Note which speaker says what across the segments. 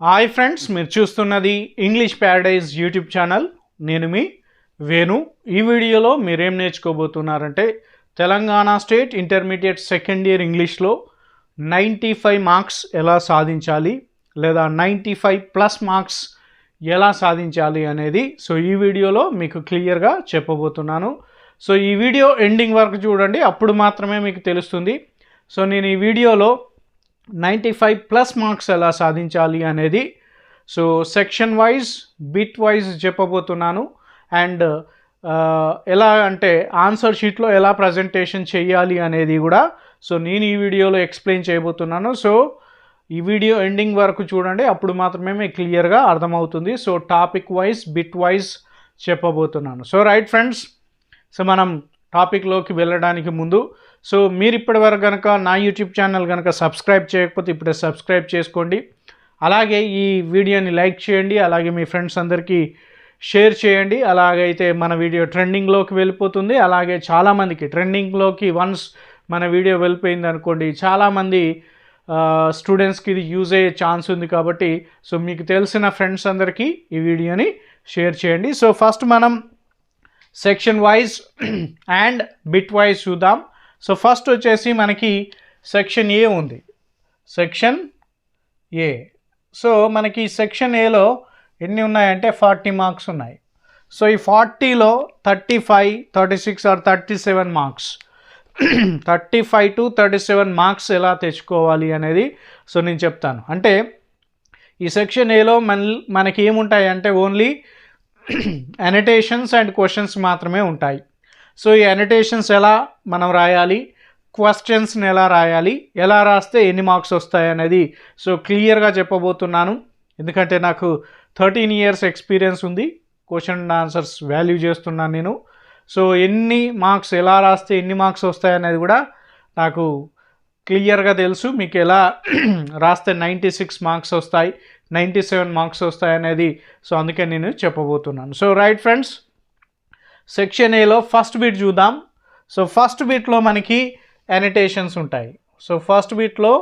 Speaker 1: Hi friends, మీరు చూస్తున్నది English Paradise YouTube channel. నేను మీ వేణు. ఈ వీడియోలో మీరేం నేర్చుకోబోతున్నారంటే Telangana state intermediate second year ఇంగ్లీష్లో 95 మార్క్స్ ఎలా సాధించాలి లేదా 95+ మార్క్స్ ఎలా సాధించాలి అనేది ఈ వీడియోలో మీకు క్లియర్గా చెప్పబోతున్నాను. ఈ వీడియో ఎండింగ్ వరకు చూడండి, అప్పుడు మాత్రమే మీకు తెలుస్తుంది. నేను ఈ వీడియోలో 95+ మార్క్స్ ఎలా సాధించాలి అనేది సెక్షన్ వైజ్ బిట్ వైజ్ చెప్పబోతున్నాను. అండ్ ఎలా అంటే ఆన్సర్ షీట్లో ఎలా ప్రజెంటేషన్ చేయాలి అనేది కూడా నేను ఈ వీడియోలో ఎక్స్ప్లెయిన్ చేయబోతున్నాను. ఈ వీడియో ఎండింగ్ వరకు చూడండి, అప్పుడు మాత్రమే మీకు క్లియర్గా అర్థమవుతుంది. టాపిక్ వైజ్ బిట్ వైజ్ చెప్పబోతున్నాను. రైట్ ఫ్రెండ్స్, మనం టాపిక్లోకి వెళ్ళడానికి ముందు మీరు ఇప్పటివరకు కనుక నా యూట్యూబ్ ఛానల్ కనుక సబ్స్క్రైబ్ చేయకపోతే ఇప్పుడే సబ్స్క్రైబ్ చేసుకోండి. అలాగే ఈ వీడియోని లైక్ చేయండి, అలాగే మీ ఫ్రెండ్స్ అందరికీ షేర్ చేయండి. అలాగైతే మన వీడియో ట్రెండింగ్లోకి వెళ్ళిపోతుంది. అలాగే చాలామందికి ట్రెండింగ్లోకి వన్స్ మన వీడియో వెళ్ళిపోయింది అనుకోండి, చాలామంది స్టూడెంట్స్కి ఇది యూజ్ అయ్యే ఛాన్స్ ఉంది. కాబట్టి మీకు తెలిసిన ఫ్రెండ్స్ అందరికీ ఈ వీడియోని షేర్ చేయండి. ఫస్ట్ మనం section wise and bit wise చూద్దాం. ఫస్ట్ వచ్చేసి మనకి సెక్షన్ ఏ ఉంది. సెక్షన్ ఏ. మనకి సెక్షన్ ఏలో ఎన్ని ఉన్నాయంటే 40 మార్క్స్ ఉన్నాయి. ఈ 40లో 35, 36 ఆర్ 37 మార్క్స్ 35 to 37 మార్క్స్ ఎలా తెచ్చుకోవాలి అనేది నేను చెప్తాను. అంటే ఈ సెక్షన్ ఏలో మనకి ఏముంటాయి అంటే ఓన్లీ అనోటేషన్స్ అండ్ క్వశ్చన్స్ మాత్రమే ఉంటాయి. ఈ అనోటేషన్స్ ఎలా మనం రాయాలి, క్వశ్చన్స్ని ఎలా రాయాలి, ఎలా రాస్తే ఎన్ని మార్క్స్ వస్తాయి అనేది క్లియర్గా చెప్పబోతున్నాను. ఎందుకంటే నాకు 13 years ఎక్స్పీరియన్స్ ఉంది. క్వశ్చన్ అండ్ ఆన్సర్స్ వాల్యూ చేస్తున్నాను నేను. ఎన్ని మార్క్స్ ఎలా రాస్తే ఎన్ని మార్క్స్ వస్తాయి అనేది కూడా నాకు క్లియర్గా తెలుసు. మీకు ఎలా రాస్తే 96 మార్క్స్ వస్తాయి, 97 మార్క్స్ వస్తాయి అనేది అందుకే నేను చెప్పబోతున్నాను. రైట్ ఫ్రెండ్స్, సెక్షన్ ఏలో ఫస్ట్ బిట్ చూద్దాం. ఫస్ట్ బిట్లో మనకి అనోటేషన్స్ ఉంటాయి. ఫస్ట్ బిట్లో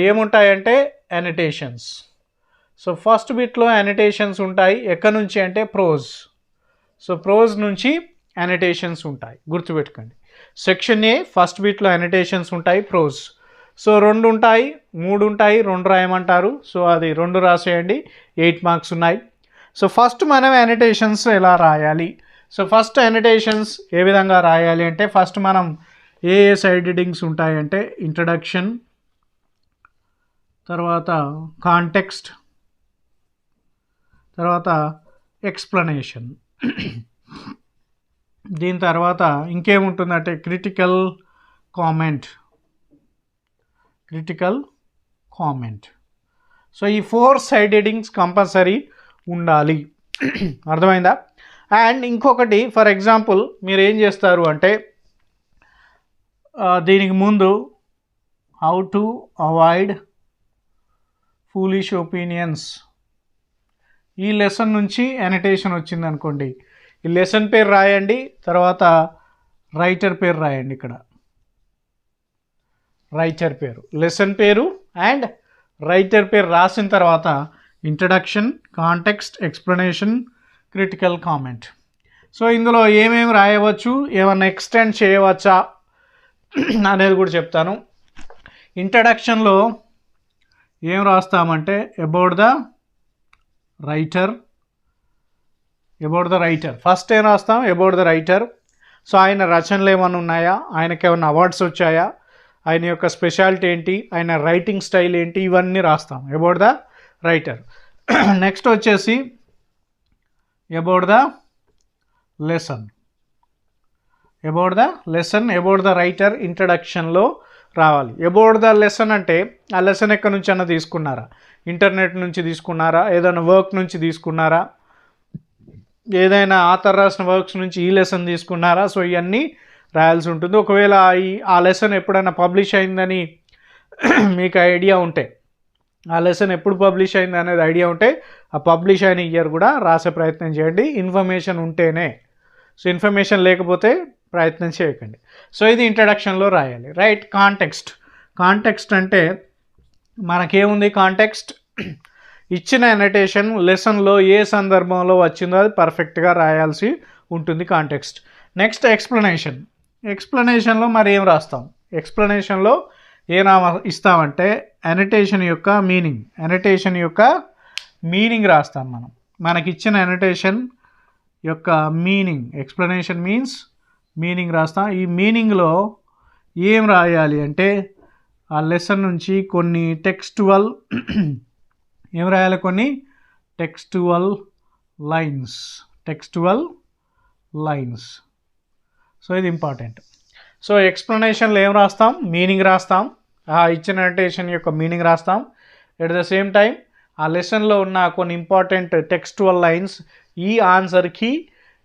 Speaker 1: ఏముంటాయంటే అనోటేషన్స్. ఫస్ట్ బిట్లో అనోటేషన్స్ ఉంటాయి. ఎక్కడి నుంచి అంటే ప్రోజ్. ప్రోజ్ నుంచి అనోటేషన్స్ ఉంటాయి, గుర్తుపెట్టుకోండి. సెక్షన్ ఏ ఫస్ట్ బిట్లో అనోటేషన్స్ ఉంటాయి, ప్రోజ్. 2 ఉంటాయి, 3 ఉంటాయి, 2 రాయమంటారు. అది 2 రాసేయండి, 8 మార్క్స్ ఉన్నాయి. ఫస్ట్ మనం అనోటేషన్స్ ఎలా రాయాలి? ఫస్ట్ అనోటేషన్స్ ఏ విధంగా రాయాలి అంటే ఫస్ట్ మనం ఏ సైడ్ హెడ్డింగ్స్ ఉంటాయంటే ఇంట్రడక్షన్, తర్వాత కాంటెక్స్ట్, తర్వాత ఎక్స్ప్లనేషన్. దీని తర్వాత ఇంకేముంటుందంటే క్రిటికల్ కామెంట్. ఈ 4 సైడ్ హెడ్డింగ్స్ కంపల్సరీ ఉండాలి. అర్థమైందా? అండ్ ఇంకొకటి, ఫర్ ఎగ్జాంపుల్ మీరు ఏం చేస్తారు అంటే దీనికి ముందు how to avoid foolish opinions, ఈ లెసన్ నుంచి అనోటేషన్ వచ్చింది అనుకోండి, ఈ లెసన్ పేరు రాయండి, తర్వాత రైటర్ పేరు రాయండి. ఇక్కడ రైటర్ పేరు, లెసన్ పేరు అండ్ రైటర్ పేరు రాసిన తర్వాత introduction, context, explanation, critical comment. ఇందులో ఏమేమి రాయవచ్చు, ఏమన్నా ఎక్స్టెండ్ చేయవచ్చా అనేది కూడా చెప్తాను. ఇంట్రడక్షన్లో ఏం రాస్తామంటే అబౌట్ ద రైటర్. ఫస్ట్ ఏం రాస్తాం? About the writer. ఆయన రచనలు ఏమైనా ఉన్నాయా, ఆయనకి ఏమైనా అవార్డ్స్ వచ్చాయా, ఆయన యొక్క స్పెషాలిటీ ఏంటి, ఆయన రైటింగ్ స్టైల్ ఏంటి, ఇవన్నీ రాస్తాం అబౌట్ ద రైటర్. నెక్స్ట్ వచ్చేసి about the lesson. About the writer ఇంట్రడక్షన్లో రావాలి. అబౌట్ ద లెసన్ అంటే ఆ లెసన్ ఎక్కడి నుంచి అన్నా తీసుకున్నారా, ఇంటర్నెట్ నుంచి తీసుకున్నారా, ఏదైనా వర్క్ నుంచి తీసుకున్నారా, ఏదైనా ఆథర్ రాసిన వర్క్స్ నుంచి ఈ లెసన్ తీసుకున్నారా, ఇవన్నీ రాయాల్సి ఉంటుంది. ఒకవేళ ఆ లెసన్ ఎప్పుడైనా పబ్లిష్ అయిందని మీకు ఐడియా ఉంటే, ఆ లెసన్ ఎప్పుడు పబ్లిష్ అయింది అనేది ఐడియా ఉంటే ఆ పబ్లిష్ అయిన ఇయర్ కూడా రాసే ప్రయత్నం చేయండి. ఇన్ఫర్మేషన్ ఉంటేనే. ఇన్ఫర్మేషన్ లేకపోతే ప్రయత్నం చేయకండి. ఇది ఇంట్రడక్షన్లో రాయాలి. రైట్. కాంటెక్స్ట్ అంటే మనకేముంది? కాంటెక్స్ట్ ఇచ్చిన అనోటేషన్ లెసన్లో ఏ సందర్భంలో వచ్చిందో అది పర్ఫెక్ట్గా రాయాల్సి ఉంటుంది కాంటెక్స్ట్. నెక్స్ట్ ఎక్స్ప్లెనేషన్లో మరి ఏం రాస్తాం? ఎక్స్ప్లెనేషన్లో ఏం ఇస్తామంటే అనోటేషన్ యొక్క మీనింగ్ రాస్తాం. మనకిచ్చిన అనోటేషన్ యొక్క మీనింగ్, ఎక్స్ప్లెనేషన్ మీన్స్ మీనింగ్ రాస్తాం. ఈ మీనింగ్లో ఏం రాయాలి అంటే ఆ లెసన్ నుంచి కొన్ని టెక్స్టువల్ ఏం రాయాలి, కొన్ని టెక్స్టువల్ లైన్స్. సో ఇది ఇంపార్టెంట్. సో ఎక్స్ప్లెనేషన్లో ఏం రాస్తాం? మీనింగ్ రాస్తాం. ఆ ఇచ్చిన అనోటేషన్ యొక్క మీనింగ్ రాస్తాం. ఎట్ ద సేమ్ టైం ఆ లెసన్లో ఉన్న కొన్ని ఇంపార్టెంట్ టెక్స్టువల్ లైన్స్ ఈ ఆన్సర్కి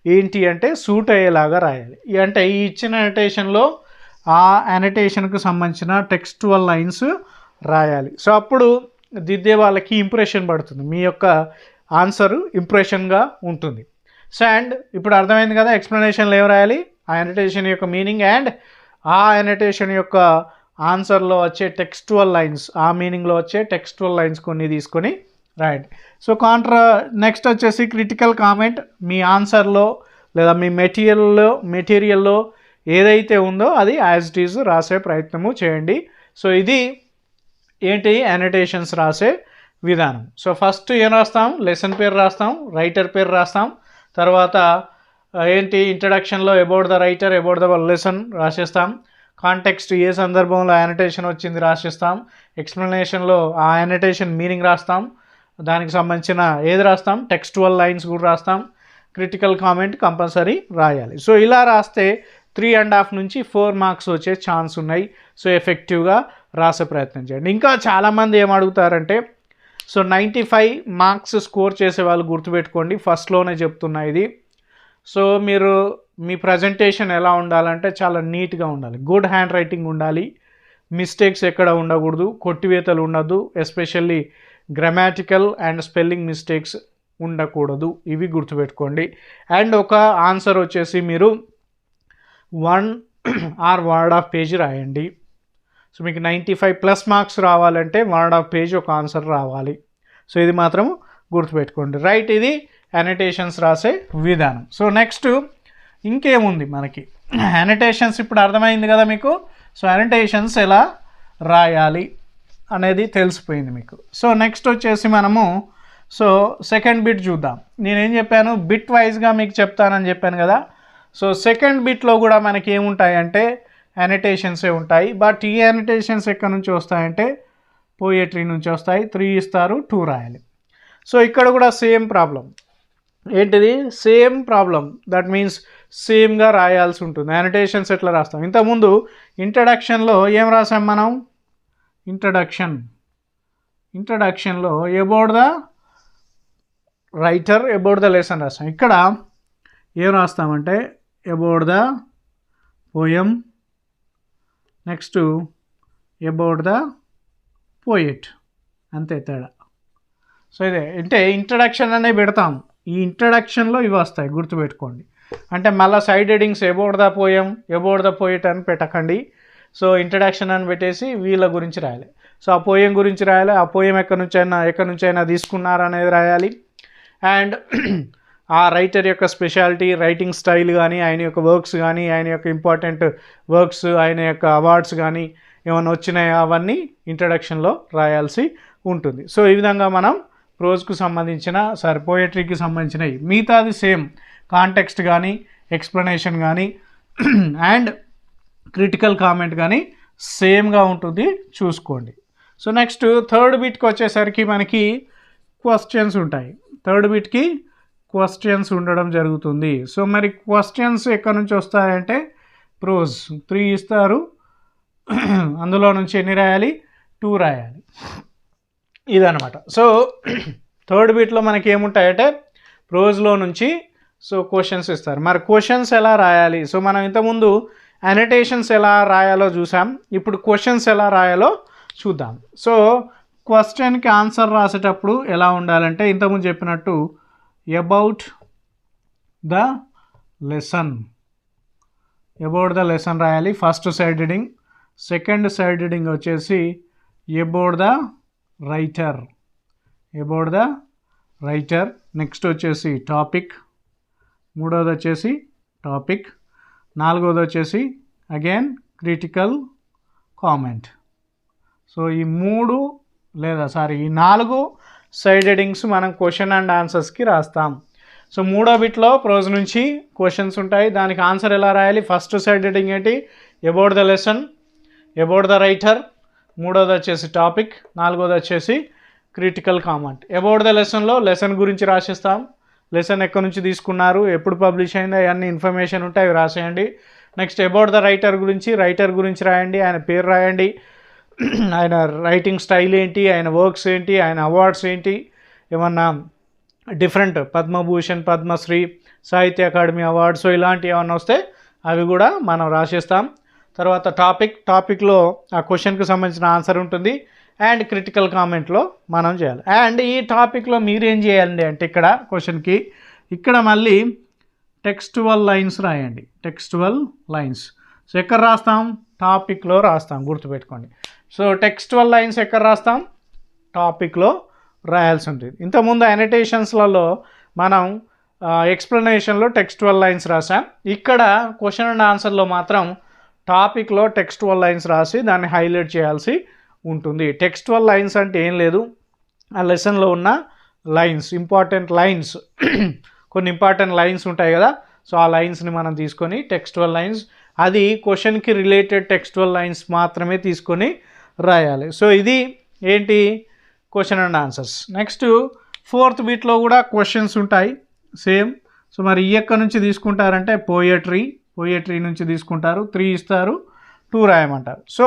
Speaker 1: ఏంటి అంటే సూట్ అయ్యేలాగా రాయాలి. అంటే ఈ ఇచ్చిన అనోటేషన్లో ఆ అనోటేషన్కు సంబంధించిన టెక్స్టువల్ లైన్స్ రాయాలి. సో అప్పుడు దిద్దే వాళ్ళకి ఇంప్రెషన్ పడుతుంది, మీ యొక్క ఆన్సర్ ఇంప్రెషన్గా ఉంటుంది. సో అండ్ ఇప్పుడు అర్థమైంది కదా ఎక్స్ప్లెనేషన్లో ఏం రాయాలి, ఆ అనోటేషన్ యొక్క మీనింగ్ అండ్ ఆ అనోటేషన్ యొక్క ఆన్సర్లో వచ్చే టెక్స్టువల్ లైన్స్, ఆ మీనింగ్లో వచ్చే టెక్స్టువల్ లైన్స్ కొన్ని తీసుకొని రాయండి. సో నెక్స్ట్ వచ్చేసి క్రిటికల్ కామెంట్. మీ ఆన్సర్లో లేదా మీ మెటీరియల్లో ఏదైతే ఉందో అది యాజ్ ఇట్ ఈజ్ రాసే ప్రయత్నము చేయండి. సో ఇది ఏంటి అనోటేషన్స్ రాసే విధానం. సో ఫస్ట్ ఏం రాస్తాం? లెసన్ పేరు రాస్తాం, రైటర్ పేరు రాస్తాం. తర్వాత ఏంటి ఇంట్రడక్షన్లో about the writer, about the lesson రాసేస్తాం. కాంటెక్స్ట్ ఏ సందర్భంలో అనోటేషన్ వచ్చింది రాసేస్తాం. ఎక్స్ప్లెనేషన్లో ఆ అనోటేషన్ మీనింగ్ రాస్తాం, దానికి సంబంధించిన ఏది రాస్తాం, టెక్స్టువల్ లైన్స్ కూడా రాస్తాం. క్రిటికల్ కామెంట్ కంపల్సరీ రాయాలి. సో ఇలా రాస్తే 3.5 నుంచి 4 మార్క్స్ వచ్చే ఛాన్స్ ఉన్నాయి. సో ఎఫెక్టివ్గా రాసే ప్రయత్నం చేయండి. ఇంకా చాలామంది ఏం అడుగుతారంటే సో 95 మార్క్స్ స్కోర్ చేసే వాళ్ళు గుర్తుపెట్టుకోండి, ఫస్ట్లోనే చెప్తున్నా ఇది. సో మీరు మీ ప్రజెంటేషన్ ఎలా ఉండాలంటే చాలా నీట్గా ఉండాలి, గుడ్ హ్యాండ్ రైటింగ్ ఉండాలి, మిస్టేక్స్ ఎక్కడ ఉండకూడదు, కొట్టివేతలు ఉండదు, especially grammatical and spelling mistakes ఉండకూడదు. ఇవి గుర్తుపెట్టుకోండి. అండ్ ఒక ఆన్సర్ వచ్చేసి మీరు 1 or 1.5 పేజీ రాయండి. సో మీకు 95+ మార్క్స్ రావాలంటే 1.5 పేజీ ఒక ఆన్సర్ రావాలి. సో ఇది మాత్రం గుర్తుపెట్టుకోండి. రైట్, ఇది అనోటేషన్స్ రాసే విధానం. సో నెక్స్ట్ ఇంకేముంది మనకి అనోటేషన్స్ ఇప్పుడు అర్థమైంది కదా మీకు. సో అనోటేషన్స్ ఎలా రాయాలి అనేది తెలిసిపోయింది మీకు. సో నెక్స్ట్ వచ్చేసి మనము సో సెకండ్ బిట్ చూద్దాం. నేనేం చెప్పాను, బిట్ వైజ్గా మీకు చెప్తానని చెప్పాను కదా. సో సెకండ్ బిట్లో కూడా మనకి ఏముంటాయంటే అనోటేషన్సే ఉంటాయి. బట్ ఈ అనోటేషన్స్ ఎక్కడి నుంచి వస్తాయంటే పోయట్రీ నుంచి వస్తాయి. 3 ఇస్తారు, 2 రాయాలి. సో ఇక్కడ కూడా సేమ్ ప్రాబ్లం. ఏంటిది? Same problem. దట్ మీన్స్ సేమ్గా రాయాల్సి ఉంటుంది. అనోటేషన్స్ ఎట్లా రాస్తాం? ఇంతకుముందు ఇంట్రడక్షన్లో ఏం రాసాం మనం? ఇంట్రడక్షన్లో about the writer, about the lesson రాస్తాం. ఇక్కడ ఏం రాస్తామంటే about the poem, next about the poet, అంతే తేడా. సో ఇదే అంటే ఇంట్రడక్షన్ అనే పెడతాం. ఈ ఇంట్రడక్షన్లో ఇవి వస్తాయి, గుర్తుపెట్టుకోండి. అంటే మళ్ళీ side headings about the poem, about the poet అని పెట్టకండి. సో ఇంట్రడక్షన్ అని పెట్టేసి వీళ్ళ గురించి రాయాలి. సో ఆ పోయం గురించి రాయాలి, ఆ పోయం ఎక్కడి నుంచైనా తీసుకున్నారనేది రాయాలి. అండ్ ఆ రైటర్ యొక్క స్పెషాలిటీ, రైటింగ్ స్టైల్ కానీ, ఆయన యొక్క వర్క్స్ కానీ, ఆయన యొక్క ఇంపార్టెంట్ వర్క్స్, ఆయన యొక్క అవార్డ్స్ కానీ ఏమైనా వచ్చినాయో అవన్నీ ఇంట్రడక్షన్లో రాయాల్సి ఉంటుంది. సో ఈ విధంగా మనం ప్రోజ్కు సంబంధించిన పోయట్రీకి సంబంధించినవి మిగతాది సేమ్ కాంటెక్స్ట్ కానీ, ఎక్స్ప్లెనేషన్ కానీ అండ్ క్రిటికల్ కామెంట్ కానీ సేమ్గా ఉంటుంది, చూసుకోండి. సో నెక్స్ట్ థర్డ్ బిట్కి వచ్చేసరికి మనకి క్వశ్చన్స్ ఉంటాయి. థర్డ్ బిట్కి క్వశ్చన్స్ ఉండడం జరుగుతుంది. సో మరి క్వశ్చన్స్ ఎక్కడి నుంచి వస్తాయంటే ప్రోజ్ 3 ఇస్తారు, అందులో నుంచి ఎన్ని రాయాలి? 2 రాయాలి. ఇదనమాట. సో థర్డ్ బిట్లో మనకి ఏముంటాయంటే ప్రోజ్లో నుంచి సో క్వశ్చన్స్ ఇస్తారు. మరి క్వశ్చన్స్ ఎలా రాయాలి? సో మనం ఇంతకుముందు అనోటేషన్స్ ఎలా రాయాలో చూసాం, ఇప్పుడు క్వశ్చన్స్ ఎలా రాయాలో చూద్దాం. సో క్వశ్చన్కి ఆన్సర్ రాసేటప్పుడు ఎలా ఉండాలంటే ఇంతకుముందు చెప్పినట్టు అబౌట్ ద లెసన్ రాయాలి. First side heading. Second side heading వచ్చేసి about the writer, about the writer. Next వచ్చేసి టాపిక్, మూడోది వచ్చేసి టాపిక్, నాలుగోది వచ్చేసి అగైన్ క్రిటికల్ కామెంట్. సో ఈ ఈ 4 సైడ్ హెడింగ్స్ మనం క్వశ్చన్ అండ్ ఆన్సర్స్కి రాస్తాం. సో మూడో బిట్లో ప్రోజ్ నుంచి క్వశ్చన్స్ ఉంటాయి, దానికి ఆన్సర్ ఎలా రాయాలి. ఫస్ట్ సైడ్ హెడింగ్ ఏంటి, about the lesson, about the writer, మూడోది వచ్చేసి టాపిక్, నాలుగోది వచ్చేసి క్రిటికల్ కామెంట్. అబౌట్ ద లెసన్లో లెసన్ గురించి రాసిస్తాం, లెసన్ ఎక్కడి నుంచి తీసుకున్నారు, ఎప్పుడు పబ్లిష్ అయింది, అవన్నీ ఇన్ఫర్మేషన్ ఉంటాయి, అవి రాసేయండి. నెక్స్ట్ అబౌట్ ద రైటర్ గురించి రాయండి, ఆయన పేరు రాయండి, ఆయన రైటింగ్ స్టైల్ ఏంటి, ఆయన వర్క్స్ ఏంటి, ఆయన అవార్డ్స్ ఏంటి, ఏమన్నా డిఫరెంట్ పద్మభూషణ్, పద్మశ్రీ, సాహిత్య అకాడమీ అవార్డ్స్ ఇలాంటివి ఏమన్నా వస్తే అవి కూడా మనం రాసేస్తాం. తర్వాత టాపిక్లో ఆ క్వశ్చన్కి సంబంధించిన ఆన్సర్ ఉంటుంది, అండ్ క్రిటికల్ కామెంట్లో మనం చేయాలి. అండ్ ఈ టాపిక్లో మీరేం చేయాలండి అంటే ఇక్కడ క్వశ్చన్కి ఇక్కడ మళ్ళీ టెక్స్టువల్ లైన్స్ రాయండి, టెక్స్టువల్ లైన్స్. సో ఎక్కడ రాస్తాం, టాపిక్లో రాస్తాం, గుర్తుపెట్టుకోండి. సో టెక్స్టువల్ లైన్స్ ఎక్కడ రాస్తాం, టాపిక్లో రాయాల్సి ఉంటుంది. ఇంతకుముందు అనోటేషన్స్లలో మనం ఎక్స్ప్లెనేషన్లో టెక్స్టువల్ లైన్స్ రాసాం, ఇక్కడ క్వశ్చన్ అండ్ ఆన్సర్లో మాత్రం టాపిక్లో టెక్స్టువల్ లైన్స్ రాసి దాన్ని హైలైట్ చేయాల్సి ఉంటుంది. టెక్స్టువల్ లైన్స్ అంటే ఏం లేదు, ఆ లెసన్లో ఉన్న లైన్స్, ఇంపార్టెంట్ లైన్స్, కొన్ని ఇంపార్టెంట్ లైన్స్ ఉంటాయి కదా, సో ఆ లైన్స్ని మనం తీసుకొని టెక్స్టువల్ లైన్స్, అది క్వశ్చన్కి రిలేటెడ్ టెక్స్టువల్ లైన్స్ మాత్రమే తీసుకొని రాయాలి. సో ఇది ఏంటి, question and answers. Next fourth బిట్లో కూడా క్వశ్చన్స్ ఉంటాయి సేమ్. సో మరి ఎక్కడి నుంచి తీసుకుంటారంటే పోయట్రీ నుంచి తీసుకుంటారు, 3 ఇస్తారు, 2 రాయమంటారు. సో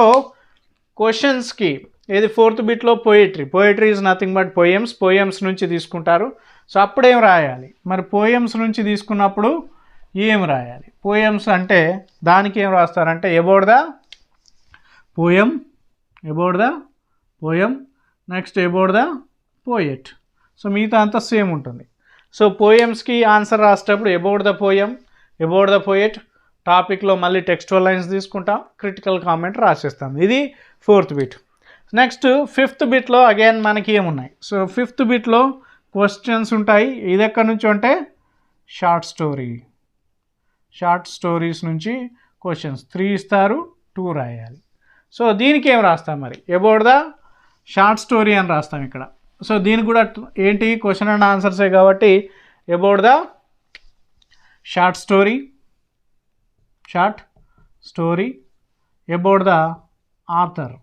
Speaker 1: క్వశ్చన్స్కి ఏది ఫోర్త్ బిట్లో poetry is nothing but poems నుంచి తీసుకుంటారు. సో అప్పుడేం రాయాలి, మరి పోయమ్స్ నుంచి తీసుకున్నప్పుడు ఏం రాయాలి, పోయమ్స్ అంటే దానికి ఏం రాస్తారంటే about the poem, next about the poet. So మిగతా అంతా సేమ్ ఉంటుంది. సో పోయమ్స్కి ఆన్సర్ రాసేటప్పుడు అబౌట్ ద పోయెట్, టాపిక్లో మళ్ళీ టెక్స్టువల్ లైన్స్ తీసుకుంటాం, క్రిటికల్ కామెంట్ రాసేస్తాం. ఇది ఫోర్త్ బిట్. నెక్స్ట్ ఫిఫ్త్ బిట్లో అగైన్ మనకి ఏమున్నాయి, సో ఫిఫ్త్ బిట్లో క్వశ్చన్స్ ఉంటాయి. ఇది ఎక్కడి నుంచి అంటే షార్ట్ స్టోరీస్ నుంచి క్వశ్చన్స్, 3 ఇస్తారు, 2 రాయాలి. సో దీనికి ఏం రాస్తాం, మరి అబౌట్ ద షార్ట్ స్టోరీ అని రాస్తాం ఇక్కడ. సో దీనికి కూడా ఏంటి, క్వశ్చన్ అండ్ ఆన్సర్సే కాబట్టి about the short story, about the author.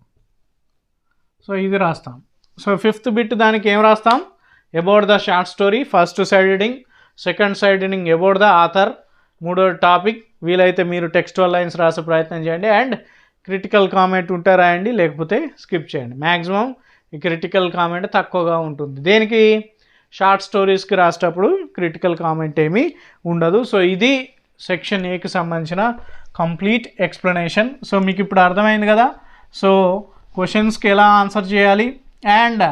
Speaker 1: So ఇది రాస్తాం. సో ఫిఫ్త్ బిట్ దానికి ఏం రాస్తాం, about the short story, first side heading, second side heading about the author, మూడో టాపిక్, వీలైతే మీరు టెక్స్టువల్ లైన్స్ రాసే ప్రయత్నం చేయండి, అండ్ క్రిటికల్ కామెంట్ ఉంటే రాయండి, లేకపోతే స్కిప్ చేయండి. మ్యాక్సిమం ఈ క్రిటికల్ కామెంట్ తక్కువగా ఉంటుంది. దేనికి, షార్ట్ స్టోరీస్కి రాసేటప్పుడు క్రిటికల్ కామెంట్ ఏమీ ఉండదు. సో ఇది సెక్షన్ ఏకి సంబంధించిన కంప్లీట్ ఎక్స్ప్లెనేషన్. సో మీకు ఇప్పుడు అర్థమైంది కదా, సో క్వశ్చన్స్కి ఎలా ఆన్సర్ చేయాలి అండ్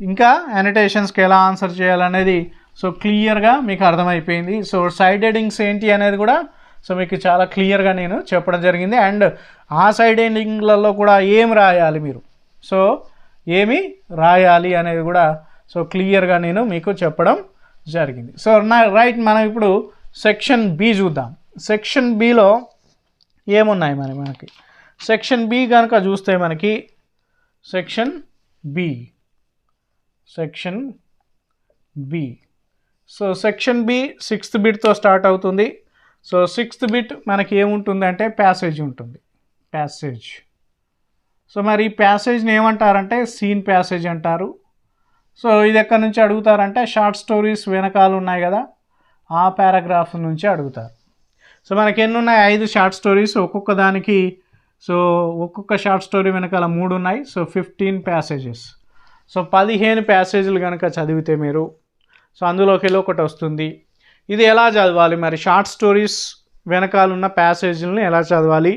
Speaker 1: ఇంకా అనోటేషన్స్కి ఎలా ఆన్సర్ చేయాలనేది సో క్లియర్గా మీకు అర్థమైపోయింది. సో సైడ్ హెడింగ్స్ ఏంటి అనేది కూడా సో మీకు చాలా క్లియర్గా నేను చెప్పడం జరిగింది. అండ్ ఆ సైడ్ హెడింగ్లలో కూడా ఏం రాయాలి మీరు, సో ఏమి రాయాలి అనేది కూడా సో క్లియర్గా నేను మీకు చెప్పడం జరిగింది. సో రైట్, మనం ఇప్పుడు సెక్షన్ బి చూద్దాం. సెక్షన్ బిలో ఏమున్నాయి మనకి, సెక్షన్ బి కనుక చూస్తే మనకి section B so section B 6th బిట్తో స్టార్ట్ అవుతుంది. సో 6th బిట్ మనకి ఏముంటుంది అంటే ప్యాసేజ్ ఉంటుంది, ప్యాసేజ్. సో మరి ఈ ప్యాసేజ్ని ఏమంటారంటే సీన్ ప్యాసేజ్ అంటారు. సో ఇది ఎక్కడి నుంచి అడుగుతారంటే షార్ట్ స్టోరీస్ వెనకాల ఉన్నాయి కదా, ఆ పారాగ్రాఫ్ నుంచి అడుగుతారు. సో మనకి ఎన్ని ఉన్నాయి, 5 షార్ట్ స్టోరీస్, ఒక్కొక్క దానికి సో ఒక్కొక్క షార్ట్ స్టోరీ వెనకాల 3 ఉన్నాయి. So 15 passages. సో 15 ప్యాసేజీలు కనుక చదివితే మీరు సో అందులోకి ఒకటి వస్తుంది. ఇది ఎలా చదవాలి మరి, షార్ట్ స్టోరీస్ వెనకాల ఉన్న ప్యాసేజీలను ఎలా చదవాలి,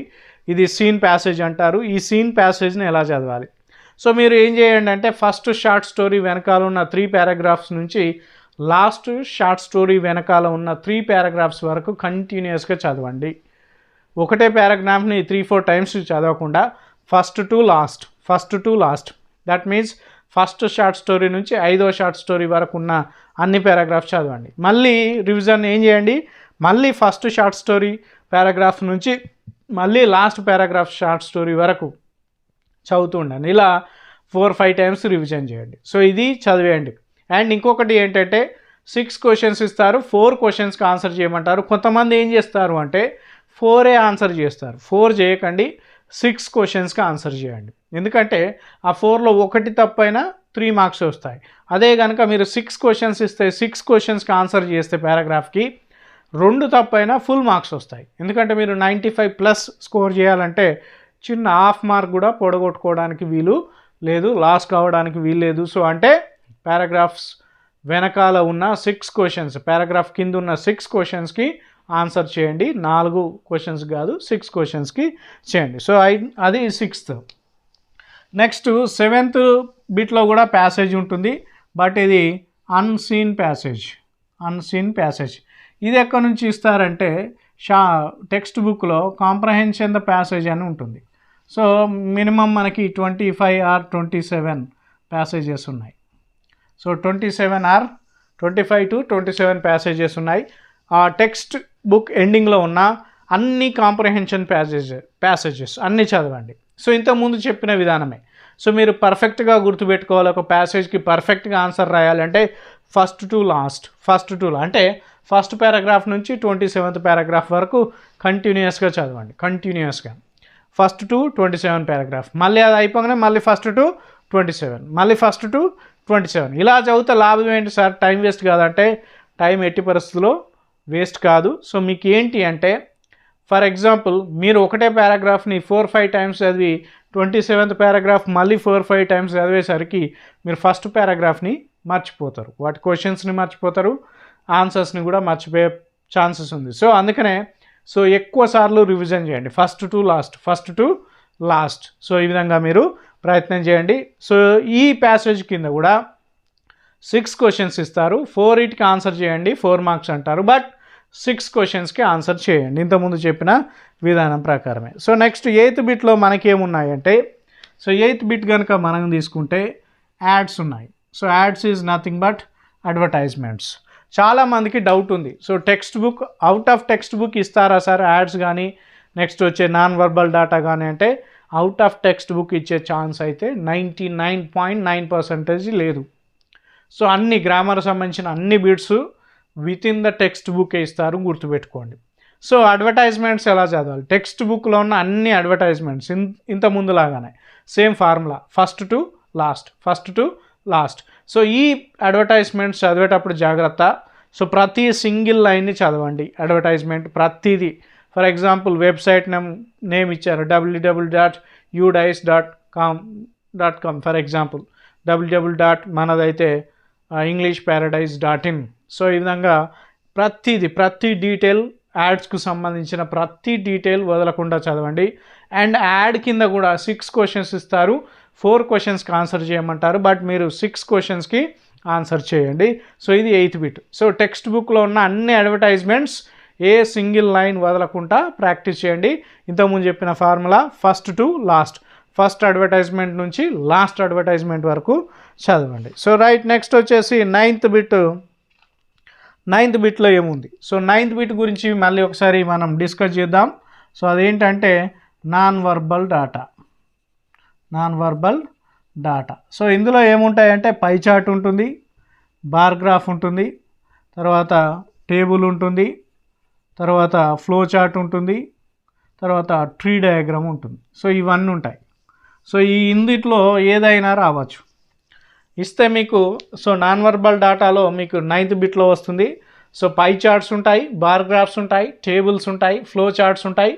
Speaker 1: ఇది సీన్ ప్యాసేజ్ అంటారు. ఈ సీన్ ప్యాసేజ్ని ఎలా చదవాలి, సో మీరు ఏం చేయండి అంటే ఫస్ట్ షార్ట్ స్టోరీ వెనకాల ఉన్న 3 పారాగ్రాఫ్స్ నుంచి లాస్ట్ షార్ట్ స్టోరీ వెనకాల ఉన్న 3 పారాగ్రాఫ్స్ వరకు కంటిన్యూస్గా చదవండి. ఒకటే పారాగ్రాఫ్ని 3-4 టైమ్స్ చదవకుండా first to last, that means first short story నుంచి 5వ షార్ట్ స్టోరీ వరకు ఉన్న అన్ని పారాగ్రాఫ్స్ చదవండి. మళ్ళీ రివిజన్ ఏం చేయండి, మళ్ళీ ఫస్ట్ షార్ట్ స్టోరీ పారాగ్రాఫ్ నుంచి మళ్ళీ లాస్ట్ పారాగ్రాఫ్ షార్ట్ స్టోరీ వరకు చదువుతూ ఉండండి. ఇలా 4-5 టైమ్స్ రివిజన్ చేయండి. సో ఇది చదివేయండి. అండ్ ఇంకొకటి ఏంటంటే 6 క్వశ్చన్స్ ఇస్తారు, 4 క్వశ్చన్స్కి ఆన్సర్ చేయమంటారు. కొంతమంది ఏం చేస్తారు అంటే 4 ఆన్సర్ చేస్తారు. 4 చేయకండి, 6 క్వశ్చన్స్కి ఆన్సర్ చేయండి. ఎందుకంటే ఆ 4లో ఒకటి తప్పైనా 3 మార్క్స్ వస్తాయి. అదే కనుక మీరు 6 క్వశ్చన్స్ ఇస్తే 6 క్వశ్చన్స్కి ఆన్సర్ చేస్తే పారాగ్రాఫ్కి 2 తప్పైనా ఫుల్ మార్క్స్ వస్తాయి. ఎందుకంటే మీరు 95+ స్కోర్ చేయాలంటే చిన్న హాఫ్ మార్క్ కూడా పొడగొట్టుకోవడానికి వీలు లేదు, లాస్ కావడానికి వీలు లేదు. సో అంటే పారాగ్రాఫ్స్ వెనకాల ఉన్న 6 క్వశ్చన్స్, పారాగ్రాఫ్ కింద ఉన్న 6 క్వశ్చన్స్కి ఆన్సర్ చేయండి. 4 క్వశ్చన్స్ కాదు, 6 క్వశ్చన్స్కి చేయండి. సో అది 6th. నెక్స్ట్ 7th బిట్లో కూడా ప్యాసేజ్ ఉంటుంది, బట్ ఇది అన్సీన్ ప్యాసేజ్. ఇది ఎక్కడి నుంచి ఇస్తారంటే టెక్స్ట్ బుక్లో కాంప్రహెన్షన్ ద ప్యాసేజ్ అని ఉంటుంది. సో మినిమం మనకి 25 or 27 ప్యాసేజెస్ ఉన్నాయి. సో 25 to 27 ప్యాసేజెస్ ఉన్నాయి. ఆ టెక్స్ట్ బుక్ ఎండింగ్లో ఉన్న అన్ని కాంప్రహెన్షన్ ప్యాసేజెస్ అన్నీ చదవండి. సో ఇంతకుముందు చెప్పిన విధానమే. సో మీరు పర్ఫెక్ట్గా గుర్తుపెట్టుకోవాలి. ఒక ప్యాసేజ్కి పర్ఫెక్ట్గా ఆన్సర్ రాయాలంటే ఫస్ట్ టు లాస్ట్ అంటే ఫస్ట్ పారాగ్రాఫ్ నుంచి 27th పారాగ్రాఫ్ వరకు కంటిన్యూస్గా చదవండి. ఫస్ట్ టు 27 పారాగ్రాఫ్, మళ్ళీ అది అయిపోగానే మళ్ళీ ఫస్ట్ టు 27, మళ్ళీ ఫస్ట్ టు 27. ఇలా చదివితే లాభం ఏంటి సార్, టైం వేస్ట్ కాదంటే టైం ఎట్టి పరిస్థితుల్లో వేస్ట్ కాదు. సో మీకు ఏంటి అంటే ఫర్ ఎగ్జాంపుల్ మీరు ఒకటే పారాగ్రాఫ్ని 4-5 టైమ్స్ చదివి 27th పారాగ్రాఫ్ మళ్ళీ 4-5 టైమ్స్ చదివేసరికి మీరు ఫస్ట్ పారాగ్రాఫ్ని మర్చిపోతారు, వాటి క్వశ్చన్స్ని మర్చిపోతారు, ఆన్సర్స్ని కూడా మర్చిపోయే ఛాన్సెస్ ఉంది. సో అందుకనే ఎక్కువ సార్లు రివిజన్ చేయండి, ఫస్ట్ టు లాస్ట్. సో ఈ విధంగా మీరు ప్రయత్నం చేయండి. సో ఈ ప్యాసేజ్ కింద కూడా 6 క్వశ్చన్స్ ఇస్తారు, 4 ఆన్సర్ చేయండి, 4 మార్క్స్ అంటారు. బట్ 6 క్వశ్చన్స్కి ఆన్సర్ చేయండి ఇంతకుముందు చెప్పిన విధానం ప్రకారమే. సో నెక్స్ట్ 8th బిట్లో మనకేమున్నాయంటే, సో 8th బిట్ కనుక మనం తీసుకుంటే యాడ్స్ ఉన్నాయి. So ads is nothing but advertisements. చాలామందికి డౌట్ ఉంది, so text book out of text book ఇస్తారా సార్ యాడ్స్ కానీ నెక్స్ట్ వచ్చే నాన్ వర్బల్ డేటా కానీ అంటే అవుట్ ఆఫ్ టెక్స్ట్ బుక్ ఇచ్చే ఛాన్స్ అయితే 99.9% లేదు. సో అన్ని గ్రామర్ సంబంధించిన అన్ని bits within the text book ఇస్తారు, గుర్తుపెట్టుకోండి. సో అడ్వర్టైజ్మెంట్స్ ఎలా చదవాలి, టెక్స్ట్ బుక్లో ఉన్న అన్ని అడ్వర్టైజ్మెంట్స్ ఇంత ముందులాగానే same formula, first to last. So ఈ అడ్వర్టైజ్మెంట్స్ చదివేటప్పుడు జాగ్రత్త. సో ప్రతి సింగిల్ లైన్ని చదవండి, అడ్వర్టైజ్మెంట్ ప్రతిదీ. ఫర్ ఎగ్జాంపుల్ వెబ్సైట్ నేమ్ ఇచ్చారు www.udice.com for example, మనదైతే englishparadise.in. So ఈ విధంగా ప్రతి డీటెయిల్, యాడ్స్కు సంబంధించిన ప్రతి డీటెయిల్ వదలకుండా చదవండి. అండ్ యాడ్ కింద కూడా 6 క్వశ్చన్స్ ఇస్తారు, 4 క్వశ్చన్స్కి ఆన్సర్ చేయమంటారు, బట్ మీరు 6 క్వశ్చన్స్కి ఆన్సర్ చేయండి. సో ఇది 8th బిట్. సో టెక్స్ట్ బుక్లో ఉన్న అన్ని అడ్వర్టైజ్మెంట్స్ ఏ సింగిల్ లైన్ వదలకుండా ప్రాక్టీస్ చేయండి. ఇంతకుముందు చెప్పిన formula first to last, first advertisement నుంచి లాస్ట్ అడ్వర్టైజ్మెంట్ వరకు చదవండి. సో రైట్, నెక్స్ట్ వచ్చేసి 9th బిట్లో ఏముంది. సో 9th బిట్ గురించి మళ్ళీ ఒకసారి మనం డిస్కస్ చేద్దాం. సో అదేంటంటే నాన్ వర్బల్ డాటా. సో ఇందులో ఏముంటాయంటే పై చార్ట్ ఉంటుంది, బార్ గ్రాఫ్ ఉంటుంది, తర్వాత టేబుల్ ఉంటుంది, తర్వాత ఫ్లో చార్ట్ ఉంటుంది, తర్వాత ట్రీ డయాగ్రామ్ ఉంటుంది. సో ఇవన్నీ ఉంటాయి. సో ఈ ఇందులో ఏదైనా రావచ్చు ఇస్తే మీకు. సో నాన్ వర్బల్ డాటాలో మీకు 9th బిట్లో వస్తుంది. సో పై చార్ట్స్ ఉంటాయి, బార్ గ్రాఫ్స్ ఉంటాయి, టేబుల్స్ ఉంటాయి, ఫ్లో చార్ట్స్ ఉంటాయి,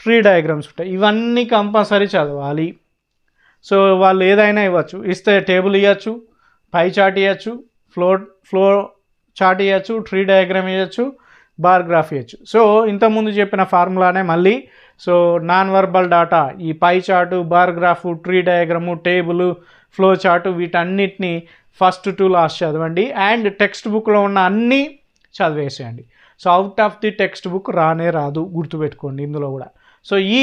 Speaker 1: ట్రీ డయాగ్రామ్స్ ఉంటాయి. ఇవన్నీ కంపల్సరీ చదవాలి. సో వాళ్ళు ఏదైనా ఇవ్వచ్చు, ఇస్తే టేబుల్ ఇవ్వచ్చు, పై చార్ట్ ఇవ్వచ్చు, ఫ్లో చార్ట్ ఇవ్వచ్చు, ట్రీ డయాగ్రామ్ ఇవ్వచ్చు, బార్ గ్రాఫ్ ఇవ్వచ్చు. సో ఇంతకుముందు చెప్పిన ఫార్ములానే మళ్ళీ. సో నాన్ వర్బల్ డాటా ఈ pie chart, bar graph, tree diagram, table, flow chart వీటన్నిటిని ఫస్ట్ టు లాస్ట్ చదవండి. అండ్ టెక్స్ట్ బుక్లో ఉన్న అన్నీ చదివేసేయండి. So out of the text book రానే రాదు, గుర్తుపెట్టుకోండి ఇందులో కూడా. సో ఈ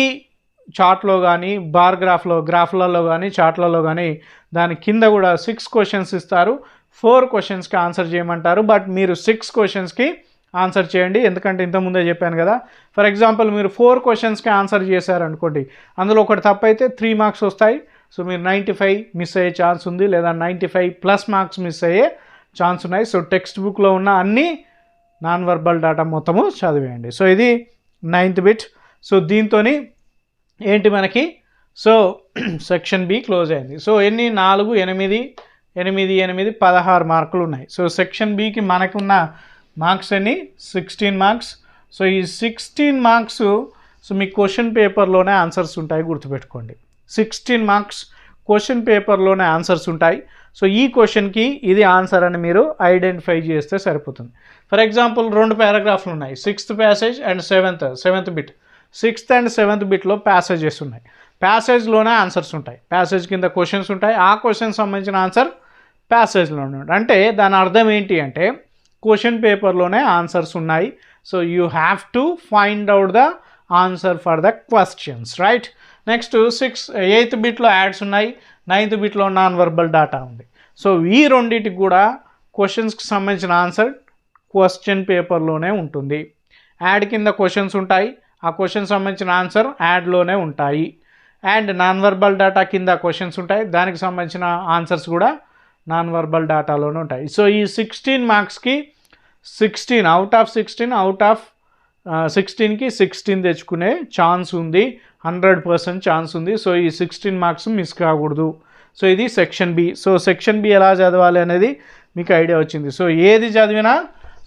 Speaker 1: చార్ట్లో కానీ బార్ గ్రాఫ్లలో కానీ చార్ట్లలో కానీ దాని కింద కూడా 6 క్వశ్చన్స్ ఇస్తారు. 4 క్వశ్చన్స్కి ఆన్సర్ చేయమంటారు. బట్ మీరు 6 క్వశ్చన్స్కి ఆన్సర్ చేయండి. ఎందుకంటే ఇంతకుముందే చెప్పాను కదా, ఫర్ ఎగ్జాంపుల్ మీరు 4 క్వశ్చన్స్కి ఆన్సర్ చేశారనుకోండి, అందులో ఒకటి తప్పైతే 3 మార్క్స్ వస్తాయి. సో మీరు 95 మిస్ అయ్యే ఛాన్స్ ఉంది, లేదా 95+ మార్క్స్ మిస్ అయ్యే ఛాన్స్ ఉన్నాయి. సో టెక్స్ట్ బుక్లో ఉన్న అన్ని నాన్ వర్బల్ డేటా మొత్తము చదివేయండి. సో ఇది 9th బిట్. సో దీంతో ఏంటి మనకి, సో సెక్షన్ బి క్లోజ్ అయింది. సో ఎన్ని 4, 8, 8, 8, 16 మార్కులు ఉన్నాయి. సో సెక్షన్ బికి మనకున్న మార్క్స్ ఎన్ని, 16 మార్క్స్. సో ఈ 16 మార్క్స్ సో మీ క్వశ్చన్ పేపర్లోనే ఆన్సర్స్ ఉంటాయి, గుర్తుపెట్టుకోండి. 16 మార్క్స్ క్వశ్చన్ పేపర్లోనే ఆన్సర్స్ ఉంటాయి. సో ఈ క్వశ్చన్కి ఇది ఆన్సర్ అని మీరు ఐడెంటిఫై చేస్తే సరిపోతుంది. ఫర్ ఎగ్జాంపుల్ 2 పారాగ్రాఫ్లు ఉన్నాయి, 6th passage and 7th bit. 6th and 7th బిట్లో ప్యాసేజెస్ ఉన్నాయి. ప్యాసేజ్లోనే ఆన్సర్స్ ఉంటాయి, ప్యాసేజ్ కింద క్వశ్చన్స్ ఉంటాయి. ఆ క్వశ్చన్ సంబంధించిన ఆన్సర్ ప్యాసేజ్లోనే ఉంటాయి. అంటే దాని అర్థం ఏంటి అంటే క్వశ్చన్ పేపర్లోనే ఆన్సర్స్ ఉన్నాయి. So you have to find out the answer for the questions, right. Next 8th బిట్లో యాడ్స్ ఉన్నాయి, 9th బిట్లో నాన్ వర్బల్ డేటా ఉంది. సో ఈ రెండింటికి కూడా క్వశ్చన్స్కి సంబంధించిన ఆన్సర్ క్వశ్చన్ పేపర్లోనే ఉంటుంది. యాడ్ కింద క్వశ్చన్స్ ఉంటాయి, ఆ క్వశ్చన్ సంబంధించిన ఆన్సర్ యాడ్లోనే ఉంటాయి. అండ్ నాన్ వర్బల్ డేటా కింద క్వశ్చన్స్ ఉంటాయి, దానికి సంబంధించిన ఆన్సర్స్ కూడా నాన్ వర్బల్ డేటాలోనే ఉంటాయి. సో ఈ 16 మార్క్స్కి 16 అవుట్ ఆఫ్ 16కి 16 తెచ్చుకునే ఛాన్స్ ఉంది, 100% ఛాన్స్ ఉంది. సో ఈ 16 మార్క్స్ మిస్ కాకూడదు. సో ఇది section B. So section B ఎలా చదవాలి అనేది మీకు ఐడియా వచ్చింది. సో ఏది చదివినా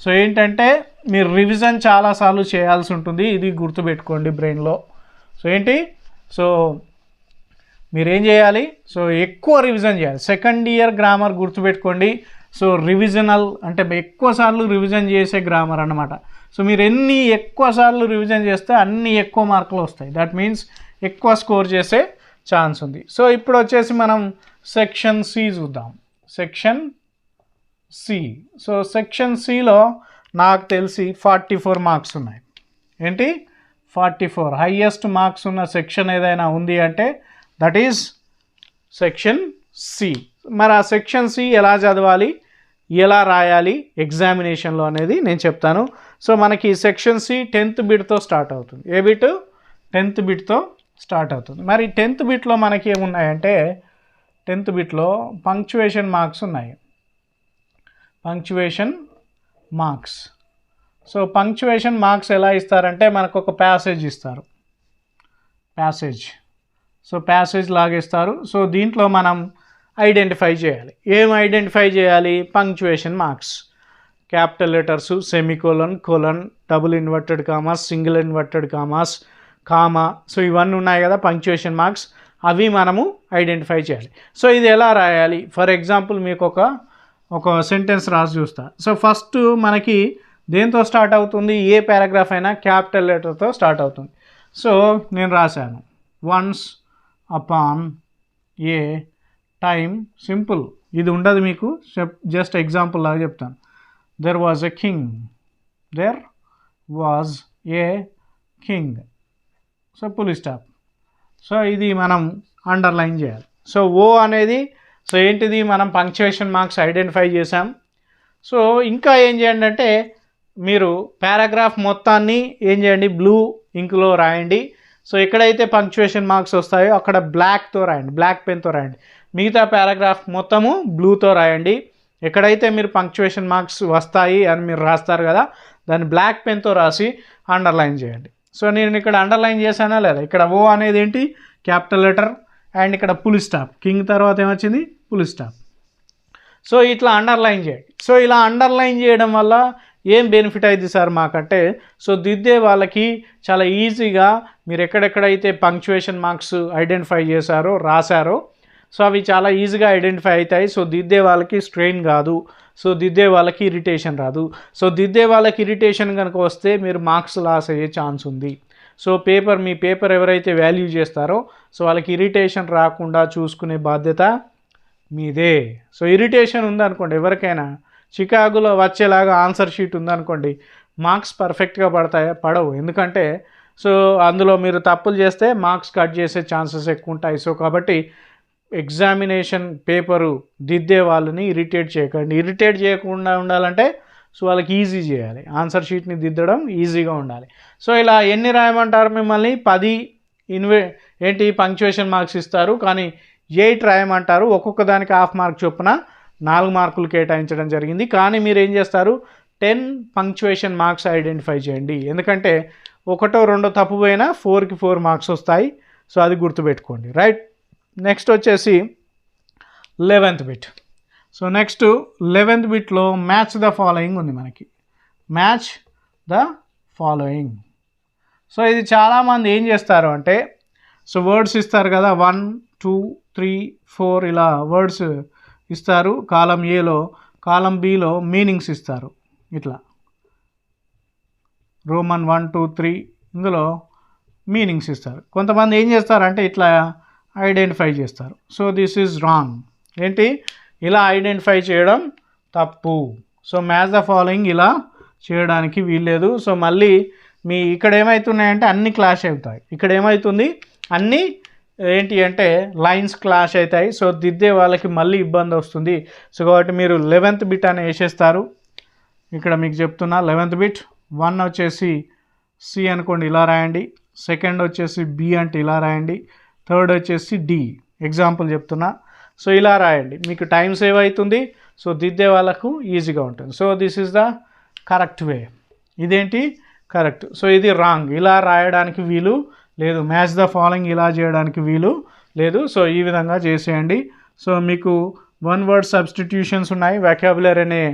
Speaker 1: సో ఏంటంటే మీరు రివిజన్ చాలాసార్లు చేయాల్సి ఉంటుంది, ఇది గుర్తుపెట్టుకోండి బ్రెయిన్లో. సో ఏంటి, సో మీరేం చేయాలి, సో ఎక్కువ రివిజన్ చేయాలి. సెకండ్ ఇయర్ గ్రామర్ గుర్తుపెట్టుకోండి. సో రివిజనల్ అంటే ఎక్కువసార్లు రివిజన్ చేసే గ్రామర్ అన్నమాట. సో మీరు ఎన్ని ఎక్కువసార్లు రివిజన్ చేస్తే అన్ని ఎక్కువ మార్కులు వస్తాయి. దట్ మీన్స్ ఎక్కువ స్కోర్ చేసే ఛాన్స్ ఉంది. సో ఇప్పుడు వచ్చేసి మనం సెక్షన్ సి చూద్దాం. Section C. సో సెక్షన్ సిలో నాకు తెలిసి 44 మార్క్స్ ఉన్నాయి. ఏంటి, 44 హైయెస్ట్ మార్క్స్ ఉన్న సెక్షన్ ఏదైనా ఉంది అంటే దట్ ఈజ్ సెక్షన్ సి. మరి ఆ సెక్షన్ సి ఎలా చదవాలి, ఎలా రాయాలి ఎగ్జామినేషన్లో అనేది నేను చెప్తాను. సో మనకి సెక్షన్ సి 10th బిట్తో స్టార్ట్ అవుతుంది. ఏ బిట్, 10th బిట్తో స్టార్ట్ అవుతుంది. మరి 10th బిట్లో మనకి ఏమున్నాయంటే 10th బిట్లో పంక్చువేషన్ మార్క్స్ ఉన్నాయి, punctuation marks. So punctuation marks ఎలా ఇస్తారంటే మనకు ఒక ప్యాసేజ్ ఇస్తారు, ప్యాసేజ్. సో ప్యాసేజ్ లాగిస్తారు. సో దీంట్లో మనం ఐడెంటిఫై చేయాలి. ఏం ఐడెంటిఫై చేయాలి, punctuation marks, capital letters, semicolon, colon, double inverted commas, single inverted commas, comma. So ఇవన్నీ ఉన్నాయి కదా పంక్చువేషన్ మార్క్స్, అవి మనము ఐడెంటిఫై చేయాలి. సో ఇది ఎలా రాయాలి, ఫర్ ఎగ్జాంపుల్ మీకు ఒక సెంటెన్స్ రాసి చూస్తా. సో ఫస్ట్ మనకి దేంతో స్టార్ట్ అవుతుంది, ఏ పారాగ్రాఫ్ అయినా క్యాపిటల్ లెటర్తో స్టార్ట్ అవుతుంది. సో నేను రాశాను, వన్స్ అపాన్ ఏ టైమ్, సింపుల్. ఇది ఉండదు మీకు, జస్ట్ ఎగ్జాంపుల్ లాగా చెప్తాను. There was a king, there was a king. So full stop. So ఇది మనం అండర్లైన్ చేయాలి. సో ఓ అనేది సో ఏంటిది, మనం పంక్చువేషన్ మార్క్స్ ఐడెంటిఫై చేసాం. సో ఇంకా ఏం చేయండి అంటే మీరు పారాగ్రాఫ్ మొత్తాన్ని ఏం చేయండి, బ్లూ ఇంక్లో రాయండి. సో ఎక్కడైతే పంక్చువేషన్ మార్క్స్ వస్తాయో అక్కడ బ్లాక్తో రాయండి, బ్లాక్ పెన్తో రాయండి. మిగతా పారాగ్రాఫ్ మొత్తము బ్లూతో రాయండి. ఎక్కడైతే మీరు పంక్చువేషన్ మార్క్స్ వస్తాయి అని మీరు రాస్తారు కదా, దాన్ని బ్లాక్ పెన్తో రాసి అండర్లైన్ చేయండి. సో నేను ఇక్కడ అండర్లైన్ చేశానా లేదా, ఇక్కడ ఓ అనేది ఏంటి, క్యాపిటల్ లెటర్, అండ్ ఇక్కడ ఫుల్ స్టాప్, కింగ్ తర్వాత ఏమొచ్చింది, ఫుల్ స్టాప్. సో ఇట్లా అండర్లైన్ చేయండి. సో ఇలా అండర్లైన్ చేయడం వల్ల ఏం బెనిఫిట్ అయింది సార్ మాకంటే, సో దిద్దే వాళ్ళకి చాలా ఈజీగా మీరు ఎక్కడెక్కడైతే పంక్చువేషన్ మార్క్స్ ఐడెంటిఫై చేశారో రాశారో సో అవి చాలా ఈజీగా ఐడెంటిఫై అవుతాయి. సో దిద్దే వాళ్ళకి స్ట్రెయిన్ కాదు, సో దిద్దే వాళ్ళకి ఇరిటేషన్ రాదు. సో దిద్దే వాళ్ళకి ఇరిటేషన్ కనుక వస్తే మీరు మార్క్స్ లాస్ అయ్యే ఛాన్స్ ఉంది. సో మీ పేపర్ ఎవరైతే వాల్యూ చేస్తారో సో వాళ్ళకి ఇరిటేషన్ రాకుండా చూసుకునే బాధ్యత మీదే. సో ఇరిటేషన్ ఉందనుకోండి, ఎవరికైనా చికాకులో వచ్చేలాగా ఆన్సర్ షీట్ ఉందనుకోండి, మార్క్స్ పర్ఫెక్ట్గా పడతాయా, పడవు. ఎందుకంటే సో అందులో మీరు తప్పులు చేస్తే మార్క్స్ కట్ చేసే ఛాన్సెస్ ఎక్కువ ఉంటాయి. సో కాబట్టి ఎగ్జామినేషన్ పేపరు దిద్దే వాళ్ళని ఇరిటేట్ చేయకండి. ఇరిటేట్ చేయకుండా ఉండాలంటే సో వాళ్ళకి ఈజీ చేయాలి, ఆన్సర్ షీట్ని దిద్దడం ఈజీగా ఉండాలి. సో ఇలా ఎన్ని రాయమంటారు మిమ్మల్ని? 10 పంక్చుయేషన్ మార్క్స్ ఇస్తారు, కానీ 8 రాయమంటారు. ఒక్కొక్క దానికి హాఫ్ మార్క్ చొప్పున 4 మార్కులు కేటాయించడం జరిగింది. కానీ మీరు ఏం చేస్తారు, 10 పంక్చుయేషన్ మార్క్స్ ఐడెంటిఫై చేయండి. ఎందుకంటే 1, 2 తప్పు పోయినా 4కి 4 మార్క్స్ వస్తాయి. సో అది గుర్తుపెట్టుకోండి, రైట్. నెక్స్ట్ వచ్చేసి 11th bit. So next 11th బిట్లో మ్యాచ్ ద ఫాలోయింగ్ ఉంది మనకి. Match the following. సో ఇది చాలామంది ఏం చేస్తారు అంటే, సో వర్డ్స్ ఇస్తారు కదా, 1, 2, 3, 4 ఇలా వర్డ్స్ ఇస్తారు. కాలం ఏలో, కాలం బిలో మీనింగ్స్ ఇస్తారు. ఇట్లా రోమన్ 1, 2, 3 ఇందులో మీనింగ్స్ ఇస్తారు. కొంతమంది ఏం చేస్తారంటే ఇట్లా ఐడెంటిఫై చేస్తారు. So this is wrong. ఏంటి, ఇలా ఐడెంటిఫై చేయడం తప్పు. సో మ్యాచ్ ద ఫాలోయింగ్ ఇలా చేయడానికి వీల్లేదు. సో మళ్ళీ మీ ఇక్కడ ఏమవుతున్నాయంటే అన్ని క్లాష్ అవుతాయి. ఇక్కడ ఏమవుతుంది, అన్నీ ఏంటి అంటే లైన్స్ క్లాష్ అవుతాయి. సో దిద్దే వాళ్ళకి మళ్ళీ ఇబ్బంది వస్తుంది. సో కాబట్టి మీరు 11th బిట్ అని వేసేస్తారు. ఇక్కడ మీకు చెప్తున్నా 11th బిట్ 1 వచ్చేసి సి అనుకోండి, ఇలా రాయండి. సెకండ్ వచ్చేసి బి అంటే ఇలా రాయండి. థర్డ్ వచ్చేసి డి, ఎగ్జాంపుల్ చెప్తున్నా. సో ఇలా రాయండి, మీకు టైం సేవ్ అవుతుంది. సో దిద్దే వాళ్ళకు ఈజీగా ఉంటుంది. So this is the correct way. ఇదేంటి కరెక్ట్. సో ఇది రాంగ్, ఇలా రాయడానికి వీలు లేదు. మ్యాచ్ ద ఫాలోయింగ్ ఇలా చేయడానికి వీలు లేదు. సో ఈ విధంగా చేసేయండి. సో మీకు 1 వర్డ్ సబ్స్టిట్యూషన్స్ ఉన్నాయి వాకాబులరీ అనే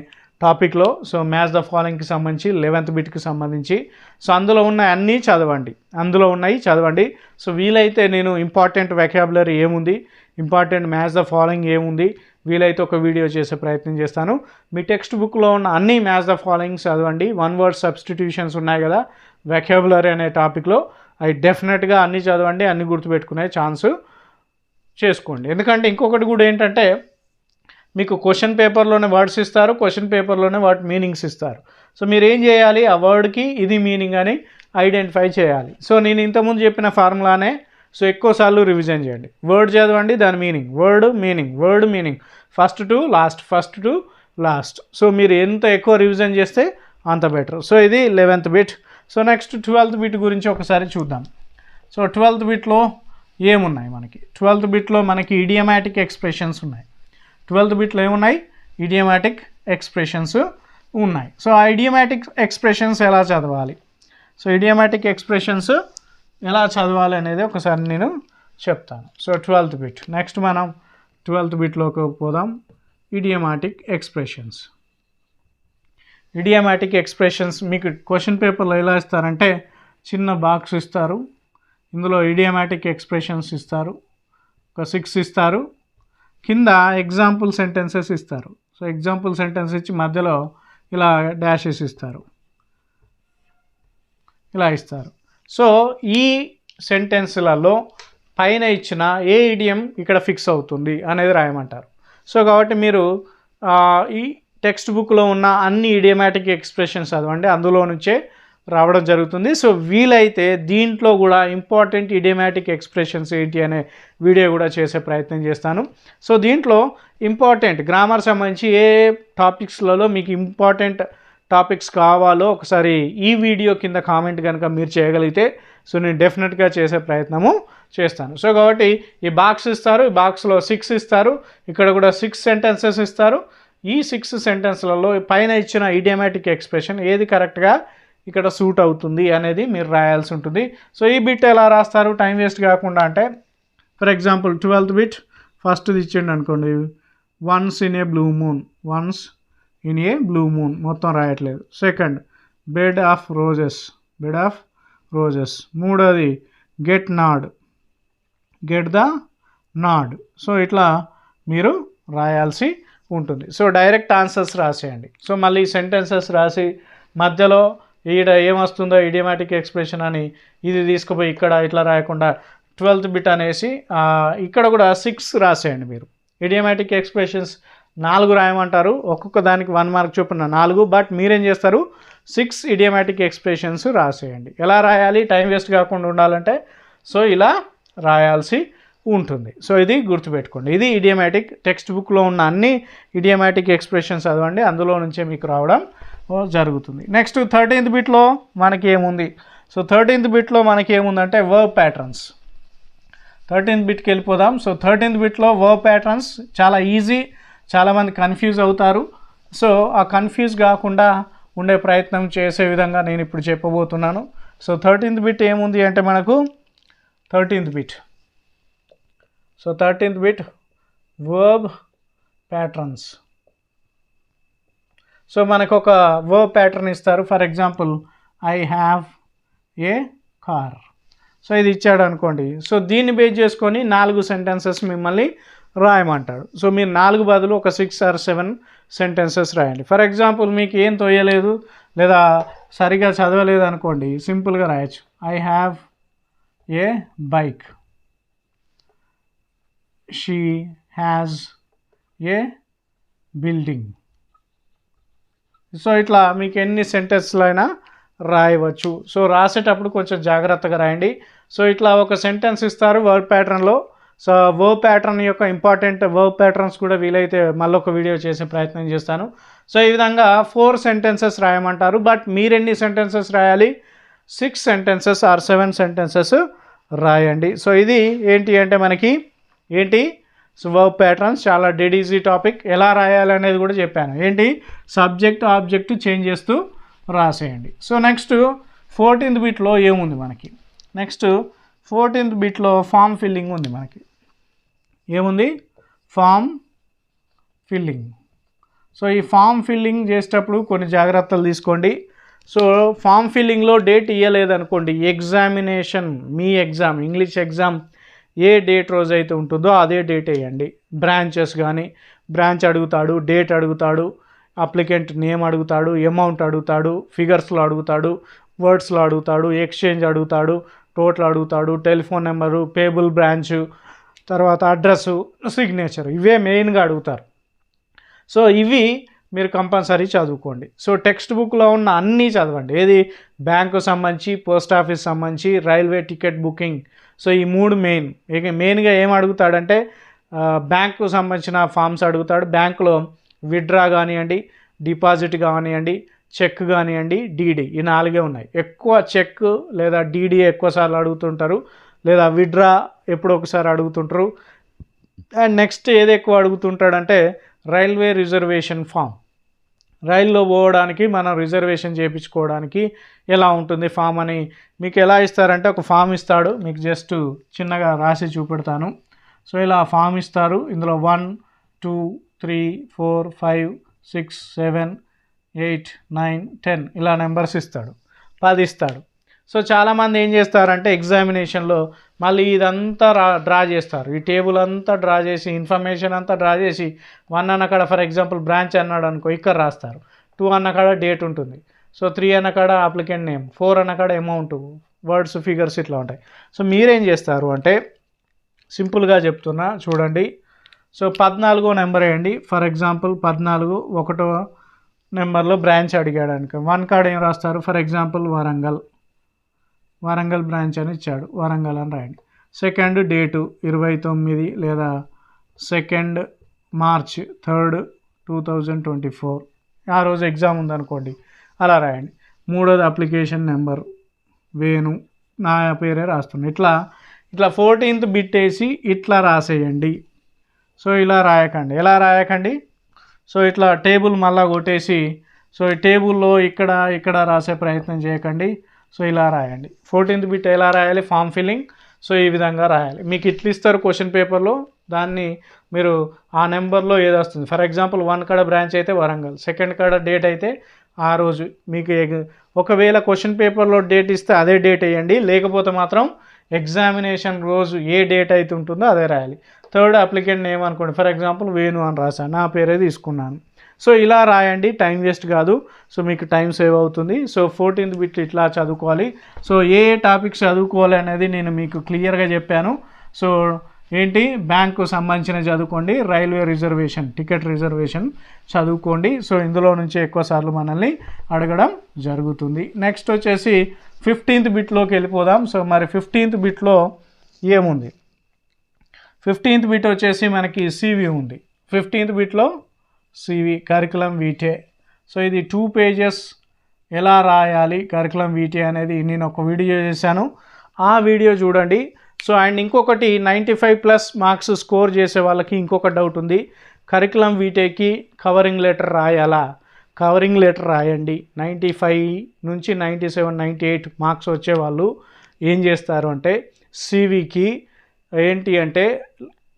Speaker 1: టాపిక్లో. సో మ్యాచ్ ద ఫాలోయింగ్కి సంబంధించి 11th బిట్కి సంబంధించి. సో అందులో ఉన్న అన్నీ చదవండి, అందులో ఉన్నాయి చదవండి. సో వీలైతే నేను ఇంపార్టెంట్ వాకాబులరీ ఏముంది, ఇంపార్టెంట్ మ్యాచ్ ద ఫాలోయింగ్ ఏముంది, వీలైతే ఒక వీడియో చేసే ప్రయత్నం చేస్తాను. మీ టెక్స్ట్ బుక్లో ఉన్న అన్ని మ్యాచ్ ద ఫాలోయింగ్స్ చదవండి. 1 వర్డ్ సబ్స్టిట్యూషన్స్ ఉన్నాయి కదా వాకాబులరీ అనే టాపిక్లో, అవి డెఫినెట్గా అన్నీ చదవండి, అన్నీ గుర్తుపెట్టుకునే ఛాన్స్ చేసుకోండి. ఎందుకంటే ఇంకొకటి కూడా ఏంటంటే, మీకు క్వశ్చన్ పేపర్లోనే వర్డ్స్ ఇస్తారు, క్వశ్చన్ పేపర్లోనే వాటి మీనింగ్స్ ఇస్తారు. సో మీరు ఏం చేయాలి, ఆ వర్డ్కి ఇది మీనింగ్ అని ఐడెంటిఫై చేయాలి. సో నేను ఇంతకుముందు చెప్పిన ఫార్ములానే సో ఎక్కువసార్లు రివిజన్ చేయండి. వర్డ్ చదవండి, దాని meaning, word meaning, word meaning, first to last. So మీరు ఎంత ఎక్కువ రివిజన్ చేస్తే అంత బెటర్. సో ఇది 11th bit. So next 12th bit గురించి ఒకసారి చూద్దాం. సో 12th బిట్లో ఏమున్నాయి మనకి? 12th బిట్లో మనకి ఇడియమాటిక్ ఎక్స్ప్రెషన్స్ ఉన్నాయి. 12th బిట్లో ఏమున్నాయి? ఇడియమాటిక్ ఎక్స్ప్రెషన్స్ ఉన్నాయి. సో ఆ ఇడియమాటిక్ ఎక్స్ప్రెషన్స్ ఎలా చదవాలి, సో ఇడియమాటిక్ ఎక్స్ప్రెషన్స్ ఎలా చదవాలి అనేది ఒకసారి నేను చెప్తాను. So 12th bit. నెక్స్ట్ మనం 12th బిట్లోకి పోదాం. Idiomatic expressions. ఇడియమాటిక్ ఎక్స్ప్రెషన్స్ మీకు క్వశ్చన్ పేపర్లో ఎలా ఇస్తారంటే, చిన్న బాక్స్ ఇస్తారు, ఇందులో ఇడియమాటిక్ ఎక్స్ప్రెషన్స్ ఇస్తారు, ఒక 6 ఇస్తారు, కింద ఎగ్జాంపుల్ సెంటెన్సెస్ ఇస్తారు. సో ఎగ్జాంపుల్ సెంటెన్స్ ఇచ్చి మధ్యలో ఇలా డాషెస్ ఇస్తారు, ఇలా ఇస్తారు. సో ఈ సెంటెన్స్లలో పైన ఇచ్చిన ఏ ఇడియం ఇక్కడ ఫిక్స్ అవుతుంది అనేది రాయమంటారు. సో కాబట్టి మీరు ఈ టెక్స్ట్ బుక్లో ఉన్న అన్ని ఇడియమాటిక్ ఎక్స్ప్రెషన్స్ చదవండి, అందులో నుంచే రావడం జరుగుతుంది. సో వీలైతే దీంట్లో కూడా ఇంపార్టెంట్ ఇడియమాటిక్ ఎక్స్ప్రెషన్స్ ఏంటి అనే వీడియో కూడా చేసే ప్రయత్నం చేస్తాను. సో దీంట్లో ఇంపార్టెంట్ గ్రామర్ సంబంధించి ఏ టాపిక్స్లలో మీకు ఇంపార్టెంట్ టాపిక్స్ కావాలో ఒకసారి ఈ వీడియో కింద కామెంట్ కనుక మీరు చేయగలిగితే సో నేను డెఫినెట్గా చేసే ప్రయత్నము చేస్తాను. సో కాబట్టి ఈ బాక్స్ ఇస్తారు, ఈ బాక్స్లో 6 ఇస్తారు, ఇక్కడ కూడా 6 సెంటెన్సెస్ ఇస్తారు. ఈ 6 సెంటెన్స్లలో పైన ఇచ్చిన ఇడియమాటిక్ ఎక్స్ప్రెషన్ ఏది కరెక్ట్గా ఇక్కడ సూట్ అవుతుంది అనేది మీరు రాయాల్సి ఉంటుంది. సో ఈ బిట్ ఎలా రాస్తారు టైం వేస్ట్ కాకుండా అంటే, ఫర్ ఎగ్జాంపుల్ 12th బిట్ ఫస్ట్ది ఇచ్చిండు అనుకోండి, once in a blue moon, once in a blue moon మొత్తం రాయట్లేదు. Second bed of roses, bed of roses. మూడోది get nod, get the nod. So ఇట్లా మీరు రాయాల్సి ఉంటుంది. సో డైరెక్ట్ ఆన్సర్స్ రాసేయండి. సో మళ్ళీ సెంటెన్సెస్ రాసి మధ్యలో ఈడ ఏమొస్తుందో ఇడియమాటిక్ ఎక్స్ప్రెషన్ అని ఇది తీసుకుపోయి ఇక్కడ ఇట్లా రాయకుండా 12th బిట్ అనేసి ఇక్కడ కూడా 6 రాసేయండి. మీరు ఇడియమాటిక్ ఎక్స్ప్రెషన్స్ 4 రాయమంటారు, ఒక్కొక్క దానికి 1 మార్క్ చొప్పున 4. బట్ మీరేం చేస్తారు, 6 ఇడియోమాటిక్ ఎక్స్ప్రెషన్స్ రాసేయండి. ఎలా రాయాలి టైం వేస్ట్ కాకుండా ఉండాలంటే సో ఇలా రాయాల్సి ఉంటుంది. సో ఇది గుర్తుపెట్టుకోండి. ఇది ఇడియోమాటిక్ టెక్స్ట్ బుక్లో ఉన్న అన్ని ఇడియోమాటిక్ ఎక్స్ప్రెషన్స్ చదవండి, అందులో నుంచే మీకు రావడం జరుగుతుంది. నెక్స్ట్ 13th బిట్లో మనకి ఏముంది, సో 13th బిట్లో మనకి ఏముందంటే వర్బ్ ప్యాటర్న్స్. 13th బిట్కి వెళ్ళిపోదాం. సో 13th బిట్లో వర్బ్ ప్యాటర్న్స్ చాలా ఈజీ, చాలామంది కన్ఫ్యూజ్ అవుతారు. సో ఆ కన్ఫ్యూజ్ కాకుండా ఉండే ప్రయత్నం చేసే విధంగా నేను ఇప్పుడు చెప్పబోతున్నాను. సో 13th బిట్ ఏముంది అంటే మనకు 13th bit, so 13th bit verb patterns. So మనకు ఒక వర్బ్ ప్యాటర్న్ ఇస్తారు. For example I have a car. So ఇది ఇచ్చాడు అనుకోండి. సో దీన్ని బేస్ చేసుకొని 4 సెంటెన్సెస్ మిమ్మల్ని రాయమంటాడు. సో మీరు 4 బదులు ఒక 6 or 7 సెంటెన్సెస్ రాయండి. ఫర్ ఎగ్జాంపుల్ మీకు ఏం తోయలేదు లేదా సరిగా చదవలేదు అనుకోండి, సింపుల్గా రాయొచ్చు I have a bike, she has a building. So ఇట్లా మీకు ఎన్ని సెంటెన్స్లు అయినా రాయవచ్చు. సో రాసేటప్పుడు కొంచెం జాగ్రత్తగా రాయండి. సో ఇట్లా ఒక సెంటెన్స్ ఇస్తారు వర్బ్ ప్యాటర్న్లో. సో వర్బ్ ప్యాటర్న్ యొక్క ఇంపార్టెంట్ వర్బ్ ప్యాటర్న్స్ కూడా వీలైతే మళ్ళీ ఒక వీడియో చేసే ప్రయత్నం చేస్తాను. సో ఈ విధంగా 4 సెంటెన్సెస్ రాయమంటారు. బట్ మీరు ఎన్ని సెంటెన్సెస్ రాయాలి, 6 సెంటెన్సెస్ ఆర్ 7 సెంటెన్సెస్ రాయండి. సో ఇది ఏంటి అంటే మనకి ఏంటి, సో వర్బ్ ప్యాటర్న్స్ చాలా డెడ్ ఈజీ టాపిక్. ఎలా రాయాలి అనేది కూడా చెప్పాను. ఏంటి, సబ్జెక్ట్ ఆబ్జెక్ట్ చేంజ్ చేస్తూ రాసేయండి. సో నెక్స్ట్ 14th బిట్లో ఏముంది మనకి, నెక్స్ట్ 14th బిట్లో ఫామ్ ఫిల్లింగ్ ఉంది మనకి. ఏముంది, ఫామ్ ఫిల్లింగ్. సో ఈ ఫామ్ ఫిల్లింగ్ చేసేటప్పుడు కొన్ని జాగ్రత్తలు తీసుకోండి. సో ఫామ్ ఫిల్లింగ్లో డేట్ ఇవ్వలేదనుకోండి, ఎగ్జామినేషన్ మీ ఎగ్జామ్ ఇంగ్లీష్ ఎగ్జామ్ ఏ డేట్ రోజు అయితే ఉంటుందో అదే డేట్ వేయండి. బ్రాంచెస్ కానీ బ్రాంచ్ అడుగుతాడు, డేట్ అడుగుతాడు, అప్లికెంట్ నేమ్ అడుగుతాడు, అమౌంట్ అడుగుతాడు, ఫిగర్స్లో అడుగుతాడు, వర్డ్స్లో అడుగుతాడు, ఎక్స్చేంజ్ అడుగుతాడు, టోటల్ అడుగుతాడు, టెలిఫోన్ నెంబరు, పేబుల్ బ్రాంచ్, తర్వాత అడ్రస్సు, సిగ్నేచర్, ఇవే మెయిన్గా అడుగుతారు. సో ఇవి మీరు కంపల్సరీ చదువుకోండి. సో టెక్స్ట్ బుక్లో ఉన్న అన్నీ చదవండి. ఏది, బ్యాంకు సంబంధించి, పోస్ట్ ఆఫీస్ సంబంధించి, రైల్వే టికెట్ బుకింగ్. సో ఈ 3 మెయిన్గా ఏం అడుగుతాడంటే బ్యాంకు సంబంధించిన ఫామ్స్ అడుగుతాడు. బ్యాంకులో విత్డ్రా కానివ్వండి, డిపాజిట్ కానివ్వండి, చెక్ కానివ్వండి, డీడీ, ఈ 4 ఉన్నాయి. ఎక్కువ చెక్ లేదా డీడీ ఎక్కువసార్లు అడుగుతుంటారు, లేదా విత్డ్రా ఎప్పుడో ఒకసారి అడుగుతుంటారు. అండ్ నెక్స్ట్ ఏది ఎక్కువ అడుగుతుంటాడంటే రైల్వే రిజర్వేషన్ ఫామ్. రైల్లో పోవడానికి మనం రిజర్వేషన్ చేయించుకోవడానికి ఎలా ఉంటుంది ఫామ్ అని మీకు ఎలా ఇస్తారంటే ఒక ఫామ్ ఇస్తాడు. మీకు జస్ట్ చిన్నగా రాసి చూపెడతాను. సో ఇలా ఫామ్ ఇస్తారు. ఇందులో 1 2 3 4 5 6 7 8 9 10 ఇలా నెంబర్స్ ఇస్తాడు, 10 ఇస్తాడు. సో చాలామంది ఏం చేస్తారంటే ఎగ్జామినేషన్లో మళ్ళీ ఇదంతా డ్రా చేస్తారు. ఈ టేబుల్ అంతా డ్రా చేసి, ఇన్ఫర్మేషన్ అంతా డ్రా చేసి 1 అన్న కాడ ఫర్ ఎగ్జాంపుల్ బ్రాంచ్ అన్నాడు అనుకో, ఇక్కడ రాస్తారు. 2 అన్న కాడ డేట్ ఉంటుంది. సో 3 అన్న కాడ అప్లికెంట్ నేమ్, 4 అన్న కాడ అమౌంట్, వర్డ్స్, ఫిగర్స్ ఇట్లా ఉంటాయి. సో మీరేం చేస్తారు అంటే సింపుల్గా చెప్తున్నా చూడండి. సో 14వ నెంబర్ వేయండి. ఫర్ ఎగ్జాంపుల్ 14 1వ నెంబర్లో బ్రాంచ్ అడిగాడు అనుకో, 1 కాడ ఏం రాస్తారు, ఫర్ ఎగ్జాంపుల్ వరంగల్ బ్రాంచ్ అని ఇచ్చాడు, వరంగల్ అని రాయండి. సెకండ్ డేటు 29 లేదా 2nd March 3rd 2024, ఆ రోజు ఎగ్జామ్ ఉందనుకోండి, అలా రాయండి. 3వది అప్లికేషన్ నెంబర్ వేణు, నా పేరే రాస్తుంది. ఇట్లా 14th బిట్ వేసి ఇట్లా రాసేయండి. సో ఇలా రాయకండి. ఎలా రాయకండి, సో ఇట్లా టేబుల్ మళ్ళా కొట్టేసి, సో ఈ టేబుల్లో ఇక్కడ రాసే ప్రయత్నం చేయకండి. సో ఇలా రాయండి. 14th బిట్ ఎలా రాయాలి, ఫామ్ ఫిల్లింగ్. సో ఈ విధంగా రాయాలి. మీకు ఇట్లా ఇస్తారు క్వశ్చన్ పేపర్లో, దాన్ని మీరు ఆ నెంబర్లో ఏది వస్తుంది. ఫర్ ఎగ్జాంపుల్ 1 కాడ బ్రాంచ్ అయితే వరంగల్, 2nd కాడ డేట్ అయితే ఆ రోజు. మీకు ఒకవేళ క్వశ్చన్ పేపర్లో డేట్ ఇస్తే అదే డేట్ వేయండి, లేకపోతే మాత్రం ఎగ్జామినేషన్ రోజు ఏ డేట్ అయితే ఉంటుందో అదే రాయాలి. 3rd అప్లికెంట్ నేమ్ అనుకోండి, ఫర్ ఎగ్జాంపుల్ వేణు అని రాశాను, నా పేరే తీసుకున్నాను. సో ఇలా రాయండి, టైం వేస్ట్ కాదు. సో మీకు టైం సేవ్ అవుతుంది. సో 14th బిట్ ఇట్లా చదువుకోవాలి. సో ఏ టాపిక్స్ చదువుకోవాలి అనేది నేను మీకు క్లియర్గా చెప్పాను. సో ఏంటి బ్యాంకు సంబంధించిన చదువుకోండి, రైల్వే రిజర్వేషన్ టికెట్ రిజర్వేషన్ చదువుకోండి. సో ఇందులో నుంచి ఎక్కువ సార్లు మనల్ని అడగడం జరుగుతుంది. నెక్స్ట్ వచ్చేసి 15th బిట్లోకి వెళ్ళిపోదాం. సో మరి 15th బిట్లో ఏముంది? 15th బిట్ వచ్చేసి మనకి సివి ఉంది. 15th బిట్లో సివి కరికులం వీటే. సో ఇది 2 పేజెస్ ఎలా రాయాలి కరికులం వీటే అనేది నేను ఒక వీడియో చేశాను, ఆ వీడియో చూడండి. సో అండ్ ఇంకొకటి 95+ మార్క్స్ స్కోర్ చేసే వాళ్ళకి ఇంకొక డౌట్ ఉంది, కరికులం వీటేకి కవరింగ్ లెటర్ రాయాలా? కవరింగ్ లెటర్ రాయండి. 95 నుంచి 97, 98 మార్క్స్ వచ్చేవాళ్ళు ఏం చేస్తారు అంటే సివికి ఏంటి అంటే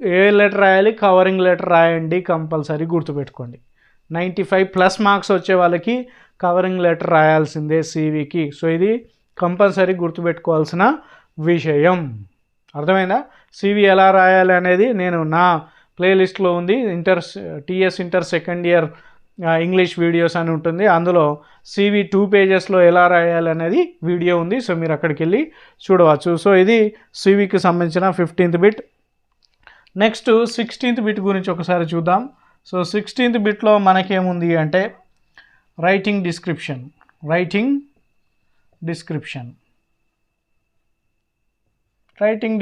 Speaker 1: ఏ లెటర్ రాయాలి? కవరింగ్ లెటర్ రాయండి, కంపల్సరీ గుర్తుపెట్టుకోండి. 95+ మార్క్స్ వచ్చే వాళ్ళకి కవరింగ్ లెటర్ రాయాల్సిందే సివికి. సో ఇది కంపల్సరీ గుర్తుపెట్టుకోవాల్సిన విషయం. అర్థమైందా? సివి ఎలా రాయాలి అనేది నేను నా ప్లేలిస్ట్లో ఉంది, TS inter second year English videos అని ఉంటుంది, అందులో సివి 2 పేజెస్లో ఎలా రాయాలి అనేది వీడియో ఉంది. సో మీరు అక్కడికి వెళ్ళి చూడవచ్చు. సో ఇది సివికి సంబంధించిన 15th bit. Next 16th bit గురించి ఒకసారి చూద్దాం. సో 16th బిట్లో మనకేముంది అంటే రైటింగ్ డిస్క్రిప్షన్. రైటింగ్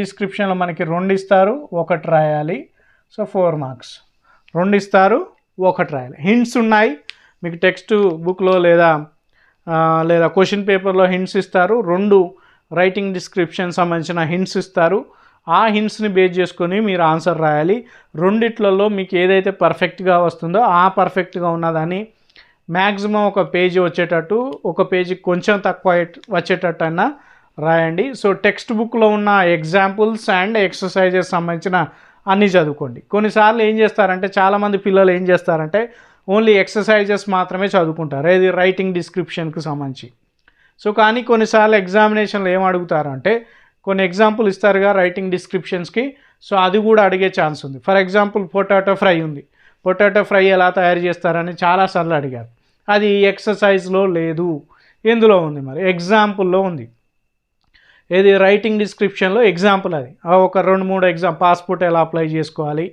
Speaker 1: డిస్క్రిప్షన్లో మనకి 2 ఇస్తారు, 1 రాయాలి. So 4 marks. 2 ఇస్తారు, 1 రాయాలి. హింట్స్ ఉన్నాయి మీకు టెక్స్ట్ బుక్లో లేదా క్వశ్చన్ పేపర్లో హింట్స్ ఇస్తారు. 2 రైటింగ్ డిస్క్రిప్షన్ సంబంధించిన హింట్స్ ఇస్తారు. ఆ హింట్స్ని బేస్ చేసుకొని మీరు ఆన్సర్ రాయాలి. రెండిట్లలో మీకు ఏదైతే పర్ఫెక్ట్గా వస్తుందో ఆ పర్ఫెక్ట్గా ఉన్నదాన్ని మ్యాక్సిమం ఒక పేజీ వచ్చేటట్టు, ఒక పేజీకి కొంచెం తక్కువ వచ్చేటట్టు అయినా రాయండి. సో టెక్స్ట్ బుక్లో ఉన్న ఎగ్జాంపుల్స్ అండ్ ఎక్సర్సైజెస్ సంబంధించిన అన్నీ చదువుకోండి. కొన్నిసార్లు ఏం చేస్తారంటే చాలామంది పిల్లలు ఏం చేస్తారంటే ఓన్లీ ఎక్సర్సైజెస్ మాత్రమే చదువుకుంటారు, ఇది రైటింగ్ డిస్క్రిప్షన్కి సంబంధించి. సో కానీ కొన్నిసార్లు ఎగ్జామినేషన్లో ఏం అడుగుతారంటే కొన్ని ఎగ్జాంపుల్ ఇస్తారుగా రైటింగ్ డిస్క్రిప్షన్స్కి, సో అది కూడా అడిగే ఛాన్స్ ఉంది. ఫర్ ఎగ్జాంపుల్ పొటాటో ఫ్రై ఉంది, పొటాటో ఫ్రై ఎలా తయారు చేస్తారని చాలాసార్లు అడిగారు. అది ఎక్సర్సైజ్లో లేదు, ఎందులో ఉంది? మరి ఎగ్జాంపుల్లో ఉంది. ఏది? రైటింగ్ డిస్క్రిప్షన్లో ఎగ్జాంపుల్. అది ఒక 2-3 పాస్పోర్ట్ ఎలా అప్లై చేసుకోవాలి,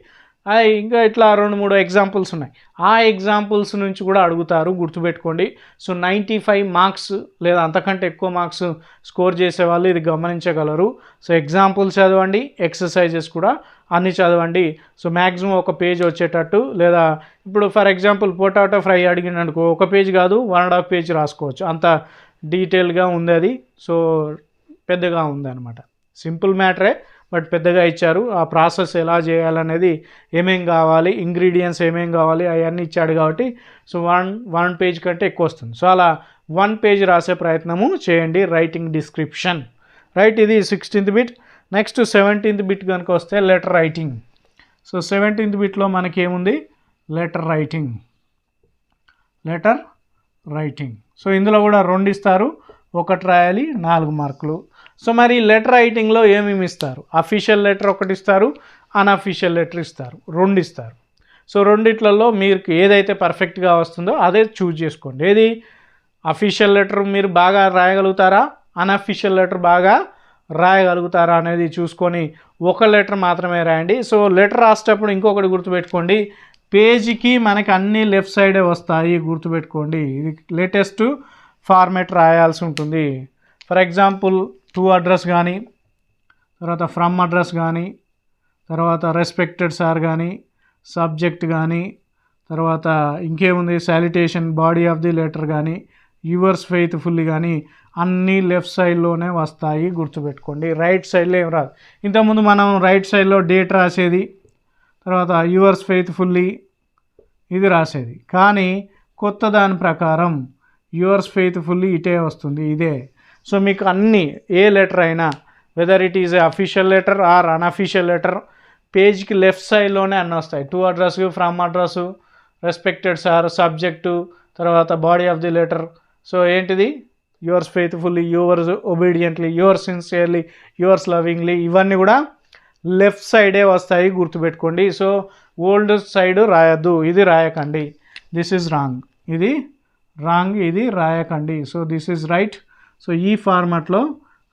Speaker 1: ఇంకా ఇట్లా 2-3 ఎగ్జాంపుల్స్ ఉన్నాయి. ఆ ఎగ్జాంపుల్స్ నుంచి కూడా అడుగుతారు, గుర్తుపెట్టుకోండి. సో 95 మార్క్స్ లేదా అంతకంటే ఎక్కువ మార్క్స్ స్కోర్ చేసేవాళ్ళు ఇది గమనించగలరు. సో ఎగ్జాంపుల్స్ చదవండి, ఎక్సర్సైజెస్ కూడా అన్నీ చదవండి. సో మ్యాక్సిమం ఒక పేజ్ వచ్చేటట్టు, లేదా ఇప్పుడు ఫర్ ఎగ్జాంపుల్ పొటాటో ఫ్రై అడిగిననుకో ఒక పేజ్ కాదు 1.5 పేజ్ రాసుకోవచ్చు, అంత డీటెయిల్గా ఉంది అది. సో పెద్దగా ఉందన్నమాట. సింపుల్ మ్యాటరే బట్ పెద్దగా ఇచ్చారు. ఆ ప్రాసెస్ ఎలా చేయాలనేది, ఏమేం కావాలి, ఇంగ్రీడియంట్స్ ఏమేం కావాలి అవన్నీ ఇచ్చాడు కాబట్టి సో 1 పేజ్ కంటే ఎక్కువ వస్తుంది. సో అలా 1 పేజ్ రాసే ప్రయత్నము చేయండి రైటింగ్ డిస్క్రిప్షన్. రైట్, ఇది 16th bit. Next 17th bit కనుక వస్తే లెటర్ రైటింగ్. సో 17th బిట్లో మనకి ఏముంది? Letter writing. సో ఇందులో కూడా 2 ఇస్తారు, 1 రాయాలి, 4 మార్కులు. సో మరి లెటర్ రైటింగ్లో ఏమేమి ఇస్తారు? అఫీషియల్ లెటర్ 1 ఇస్తారు, అన్అఫీషియల్ లెటర్ ఇస్తారు, 2 ఇస్తారు. సో రెండిట్లలో మీకు ఏదైతే పర్ఫెక్ట్గా వస్తుందో అదే చూజ్ చేసుకోండి. ఏది? అఫీషియల్ లెటర్ మీరు బాగా రాయగలుగుతారా, అన్అఫీషియల్ లెటర్ బాగా రాయగలుగుతారా అనేది చూసుకొని 1 లెటర్ మాత్రమే రాయండి. సో లెటర్ రాసేటప్పుడు ఇంకొకటి గుర్తుపెట్టుకోండి, పేజీకి మనకి అన్ని లెఫ్ట్ సైడే వస్తాయి, గుర్తుపెట్టుకోండి. ఇది లేటెస్ట్ ఫార్మేట్ రాయాల్సి ఉంటుంది. ఫర్ ఎగ్జాంపుల్ టు అడ్రస్ కానీ, తర్వాత ఫ్రమ్ అడ్రస్ కానీ, తర్వాత రెస్పెక్టెడ్ సార్ కానీ, సబ్జెక్ట్ కానీ, తర్వాత ఇంకేముంది salutation body of the letter కానీ, యువర్స్ ఫెయిత్ఫుల్లీ కానీ అన్నీ లెఫ్ట్ సైడ్లోనే వస్తాయి, గుర్తుపెట్టుకోండి. రైట్ సైడ్లో ఏం రాదు. ఇంతకుముందు మనం రైట్ సైడ్లో డేట్ రాసేది, తర్వాత యువర్స్ ఫెయిత్ఫుల్లీ ఇది రాసేది. కానీ కొత్త దాని ప్రకారం యువర్స్ ఫెయిత్ఫుల్లీ ఇటే వస్తుంది, ఇదే. సో మీకు అన్నీ ఏ లెటర్ అయినా whether it is a official letter or unofficial letter పేజ్కి లెఫ్ట్ సైడ్లోనే అన్నీ వస్తాయి. To address, from address, respected sir, subject, తర్వాత body of the letter. So ఏంటిది? Yours faithfully, yours obediently, yours sincerely, yours lovingly, ఇవన్నీ కూడా left సైడే వస్తాయి, గుర్తుపెట్టుకోండి. సో ఓల్డ్ సైడ్ రాయద్దు, ఇది రాయకండి, దిస్ ఈజ్ రాంగ్, ఇది రాంగ్, ఇది రాయకండి. So this is right. So ఈ ఫార్మాట్లో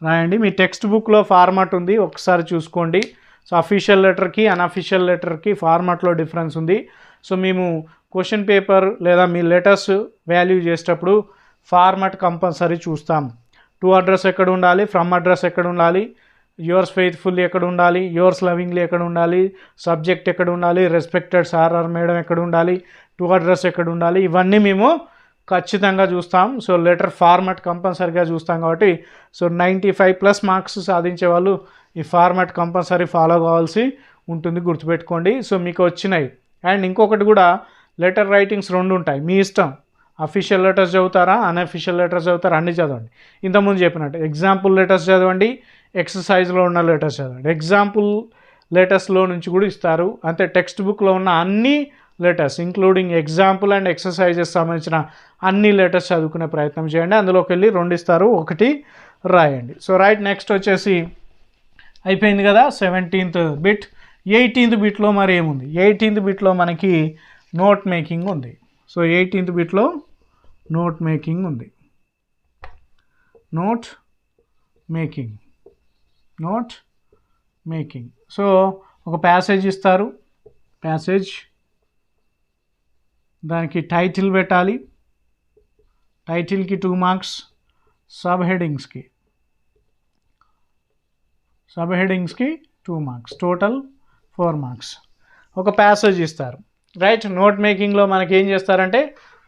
Speaker 1: రాయండి. మీ టెక్స్ట్ బుక్లో ఫార్మాట్ ఉంది, ఒకసారి చూసుకోండి. సో అఫీషియల్ లెటర్కి అన్అఫీషియల్ లెటర్కి ఫార్మాట్లో డిఫరెన్స్ ఉంది. సో మేము క్వశ్చన్ పేపర్ లేదా మీ లెటర్స్ వాల్యూ చేసేటప్పుడు ఫార్మాట్ కంపల్సరీ చూస్తాం. టు అడ్రస్ ఎక్కడ ఉండాలి, ఫ్రమ్ అడ్రస్ ఎక్కడ ఉండాలి, యువర్స్ ఫెయిత్ఫుల్లీ ఎక్కడ ఉండాలి, యువర్స్ లవింగ్లీ ఎక్కడ ఉండాలి, సబ్జెక్ట్ ఎక్కడ ఉండాలి, రెస్పెక్టెడ్ సార్ ఆర్ మేడం ఎక్కడ ఉండాలి, టు అడ్రస్ ఎక్కడ ఉండాలి, ఇవన్నీ మేము ఖచ్చితంగా చూస్తాం. సో లెటర్ ఫార్మాట్ కంపల్సరీగా చూస్తాం కాబట్టి సో 95+ మార్క్స్ సాధించే వాళ్ళు ఈ ఫార్మాట్ కంపల్సరీ ఫాలో కావాల్సి ఉంటుంది, గుర్తుపెట్టుకోండి. సో మీకు వచ్చినాయి. అండ్ ఇంకొకటి కూడా లెటర్ రైటింగ్స్ 2 ఉంటాయి, మీ ఇష్టం. అఫీషియల్ లెటర్స్ చదువుతారా, అన్అఫీషియల్ లెటర్స్ చదువుతారా, అన్నీ చదవండి. ఇంతకుముందు చెప్పినట్టు ఎగ్జాంపుల్ లెటర్స్ చదవండి, ఎక్సర్సైజ్లో ఉన్న లెటర్స్ చదవండి. ఎగ్జాంపుల్ లెటర్స్లో నుంచి కూడా ఇస్తారు, అంతే టెక్స్ట్ బుక్లో ఉన్న అన్ని letters including example and exercises సంబంధించిన అన్ని లెటర్స్ చదువుకునే ప్రయత్నం చేయండి. అందులోకి వెళ్ళి 2 ఇస్తారు, 1 రాయండి. సో రైట్, నెక్స్ట్ వచ్చేసి అయిపోయింది కదా 17th బిట్. 18th బిట్లో మరి ఏముంది? 18th బిట్లో మనకి నోట్ మేకింగ్ ఉంది. సో 18th బిట్లో నోట్ మేకింగ్ ఉంది. Note making. సో ఒక ప్యాసేజ్ ఇస్తారు, ప్యాసేజ్, దానికి టైటిల్ పెట్టాలి, టైటిల్కి 2 మార్క్స్, సబ్ హెడింగ్స్కి 2 మార్క్స్, టోటల్ 4 మార్క్స్. ఒక ప్యాసేజ్ ఇస్తారు. రైట్, నోట్ మేకింగ్లో మనకి ఏం చేస్తారంటే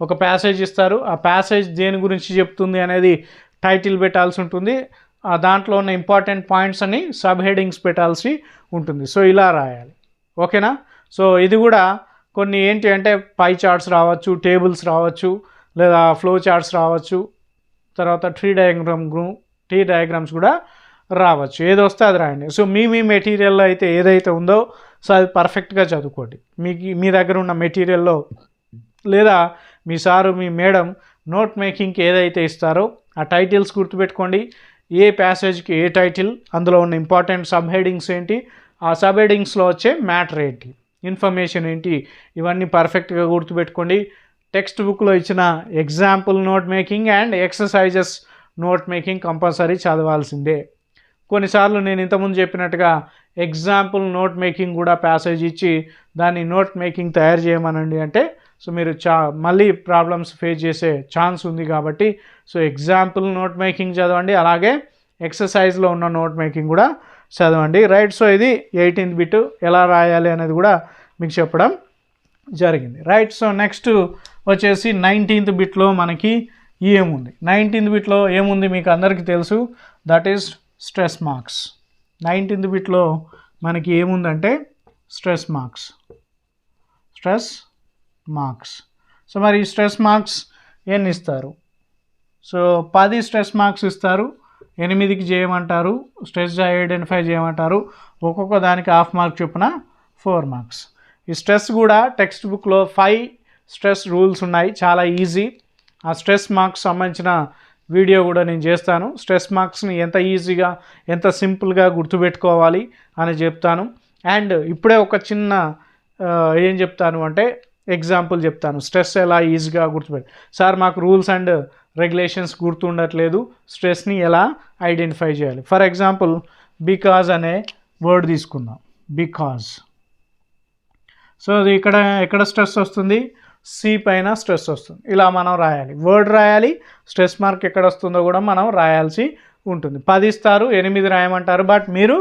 Speaker 1: ఒక ప్యాసేజ్ ఇస్తారు, ఆ ప్యాసేజ్ దేని గురించి చెప్తుంది అనేది టైటిల్ పెట్టాల్సి ఉంటుంది, దాంట్లో ఉన్న ఇంపార్టెంట్ పాయింట్స్ అని సబ్ హెడింగ్స్ పెట్టాల్సి ఉంటుంది. సో ఇలా రాయాలి, ఓకేనా. సో ఇది కూడా కొన్ని ఏంటి అంటే పై చార్ట్స్ రావచ్చు, టేబుల్స్ రావచ్చు, లేదా ఫ్లో చార్ట్స్ రావచ్చు, తర్వాత ట్రీ డయాగ్రామ్స్ కూడా రావచ్చు. ఏది వస్తే అది రాయండి. సో మీ మెటీరియల్లో అయితే ఏదైతే ఉందో సో అది పర్ఫెక్ట్గా చదువుకోండి. మీ దగ్గర ఉన్న మెటీరియల్లో లేదా మీ సారు మీ మేడం నోట్ మేకింగ్కి ఏదైతే ఇస్తారో ఆ టైటిల్స్ గుర్తుపెట్టుకోండి. ఏ ప్యాసేజ్కి ఏ టైటిల్, అందులో ఉన్న ఇంపార్టెంట్ సబ్ హెడింగ్స్ ఏంటి, ఆ సబ్ హెడింగ్స్లో వచ్చే మ్యాటర్ ఏంటి, ఇన్ఫర్మేషన్ ఏంటి, ఇవన్నీ పర్ఫెక్ట్గా గుర్తుపెట్టుకోండి. టెక్స్ట్ బుక్లో ఇచ్చిన example note making and exercises note making compulsory చదవాల్సిందే. కొన్నిసార్లు నేను ఇంతకుముందు చెప్పినట్టుగా ఎగ్జాంపుల్ నోట్ మేకింగ్ కూడా ప్యాసేజ్ ఇచ్చి దాన్ని నోట్ మేకింగ్ తయారు చేయమనండి అంటే సో మీరు మళ్ళీ ప్రాబ్లమ్స్ ఫేస్ చేసే ఛాన్స్ ఉంది కాబట్టి సో ఎగ్జాంపుల్ నోట్ మేకింగ్ చదవండి, అలాగే ఎక్సర్సైజ్లో ఉన్న నోట్ మేకింగ్ కూడా చదవండి. రైట్, సో ఇది 18th బిట్ ఎలా రాయాలి అనేది కూడా మీకు చెప్పడం జరిగింది. రైట్, సో నెక్స్ట్ వచ్చేసి 19th బిట్లో మనకి ఏముంది? 19th బిట్లో ఏముంది మీకు అందరికీ తెలుసు, that is stress marks. 19th బిట్లో మనకి ఏముందంటే స్ట్రెస్ మార్క్స్. సో మరి ఈ స్ట్రెస్ మార్క్స్ ఎన్ని ఇస్తారు? సో 10 స్ట్రెస్ మార్క్స్ ఇస్తారు, 8కి చేయమంటారు, స్ట్రెస్ ఐడెంటిఫై చేయమంటారు, ఒక్కొక్క దానికి ½ మార్క్ చొప్పున 4 మార్క్స్. ఈ స్ట్రెస్ కూడా టెక్స్ట్ బుక్లో 5 స్ట్రెస్ రూల్స్ ఉన్నాయి, చాలా ఈజీ. ఆ స్ట్రెస్ మార్క్స్ సంబంధించిన వీడియో కూడా నేను చేస్తాను. స్ట్రెస్ మార్క్స్ని ఎంత ఈజీగా ఎంత సింపుల్గా గుర్తుపెట్టుకోవాలి అని చెప్తాను. అండ్ ఇప్పుడే ఒక చిన్న ఏం చెప్తాను అంటే ఎగ్జాంపుల్ చెప్తాను, స్ట్రెస్ ఎలా ఈజీగా గుర్తుపెట్టి. సార్ మాకు రూల్స్ అండ్ రెగ్యులేషన్స్ గుర్తుండట్లేదు, స్ట్రెస్ని ఎలా ఐడెంటిఫై చేయాలి? ఫర్ ఎగ్జాంపుల్ బికాజ్ అనే వర్డ్ తీసుకుందాం, బికాజ్. సో అది ఎక్కడ స్ట్రెస్ వస్తుంది? సి పైన స్ట్రెస్ వస్తుంది. ఇలా మనం రాయాలి, వర్డ్ రాయాలి, స్ట్రెస్ మార్క్ ఎక్కడ వస్తుందో కూడా మనం రాయాల్సి ఉంటుంది. 10 ఇస్తారు, 8 రాయమంటారు, బట్ మీరు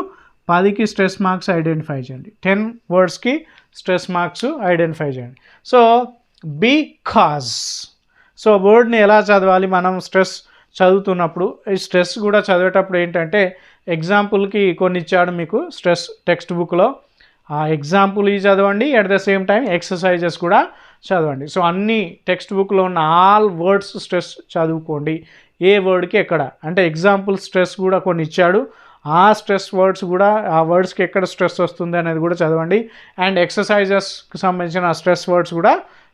Speaker 1: 10కి స్ట్రెస్ మార్క్స్ ఐడెంటిఫై చేయండి, 10 వర్డ్స్కి స్ట్రెస్ మార్క్స్ ఐడెంటిఫై చేయండి. So because. సో వర్డ్ని ఎలా చదవాలి మనం స్ట్రెస్ చదువుతున్నప్పుడు? ఈ స్ట్రెస్ కూడా చదివేటప్పుడు ఏంటంటే ఎగ్జాంపుల్కి కొన్ని ఇచ్చాడు మీకు స్ట్రెస్ టెక్స్ట్ బుక్లో, ఆ ఎగ్జాంపుల్ చదవండి, at the same time exercises కూడా చదవండి. సో అన్ని టెక్స్ట్ బుక్లో ఉన్న ఆల్ వర్డ్స్ స్ట్రెస్ చదువుకోండి, ఏ వర్డ్కి ఎక్కడ. అంటే ఎగ్జాంపుల్ స్ట్రెస్ కూడా కొన్ని ఇచ్చాడు, ఆ స్ట్రెస్ వర్డ్స్ కూడా ఆ వర్డ్స్కి ఎక్కడ స్ట్రెస్ వస్తుంది అనేది కూడా చదవండి. అండ్ ఎక్సర్సైజెస్కి సంబంధించిన స్ట్రెస్ వర్డ్స్ కూడా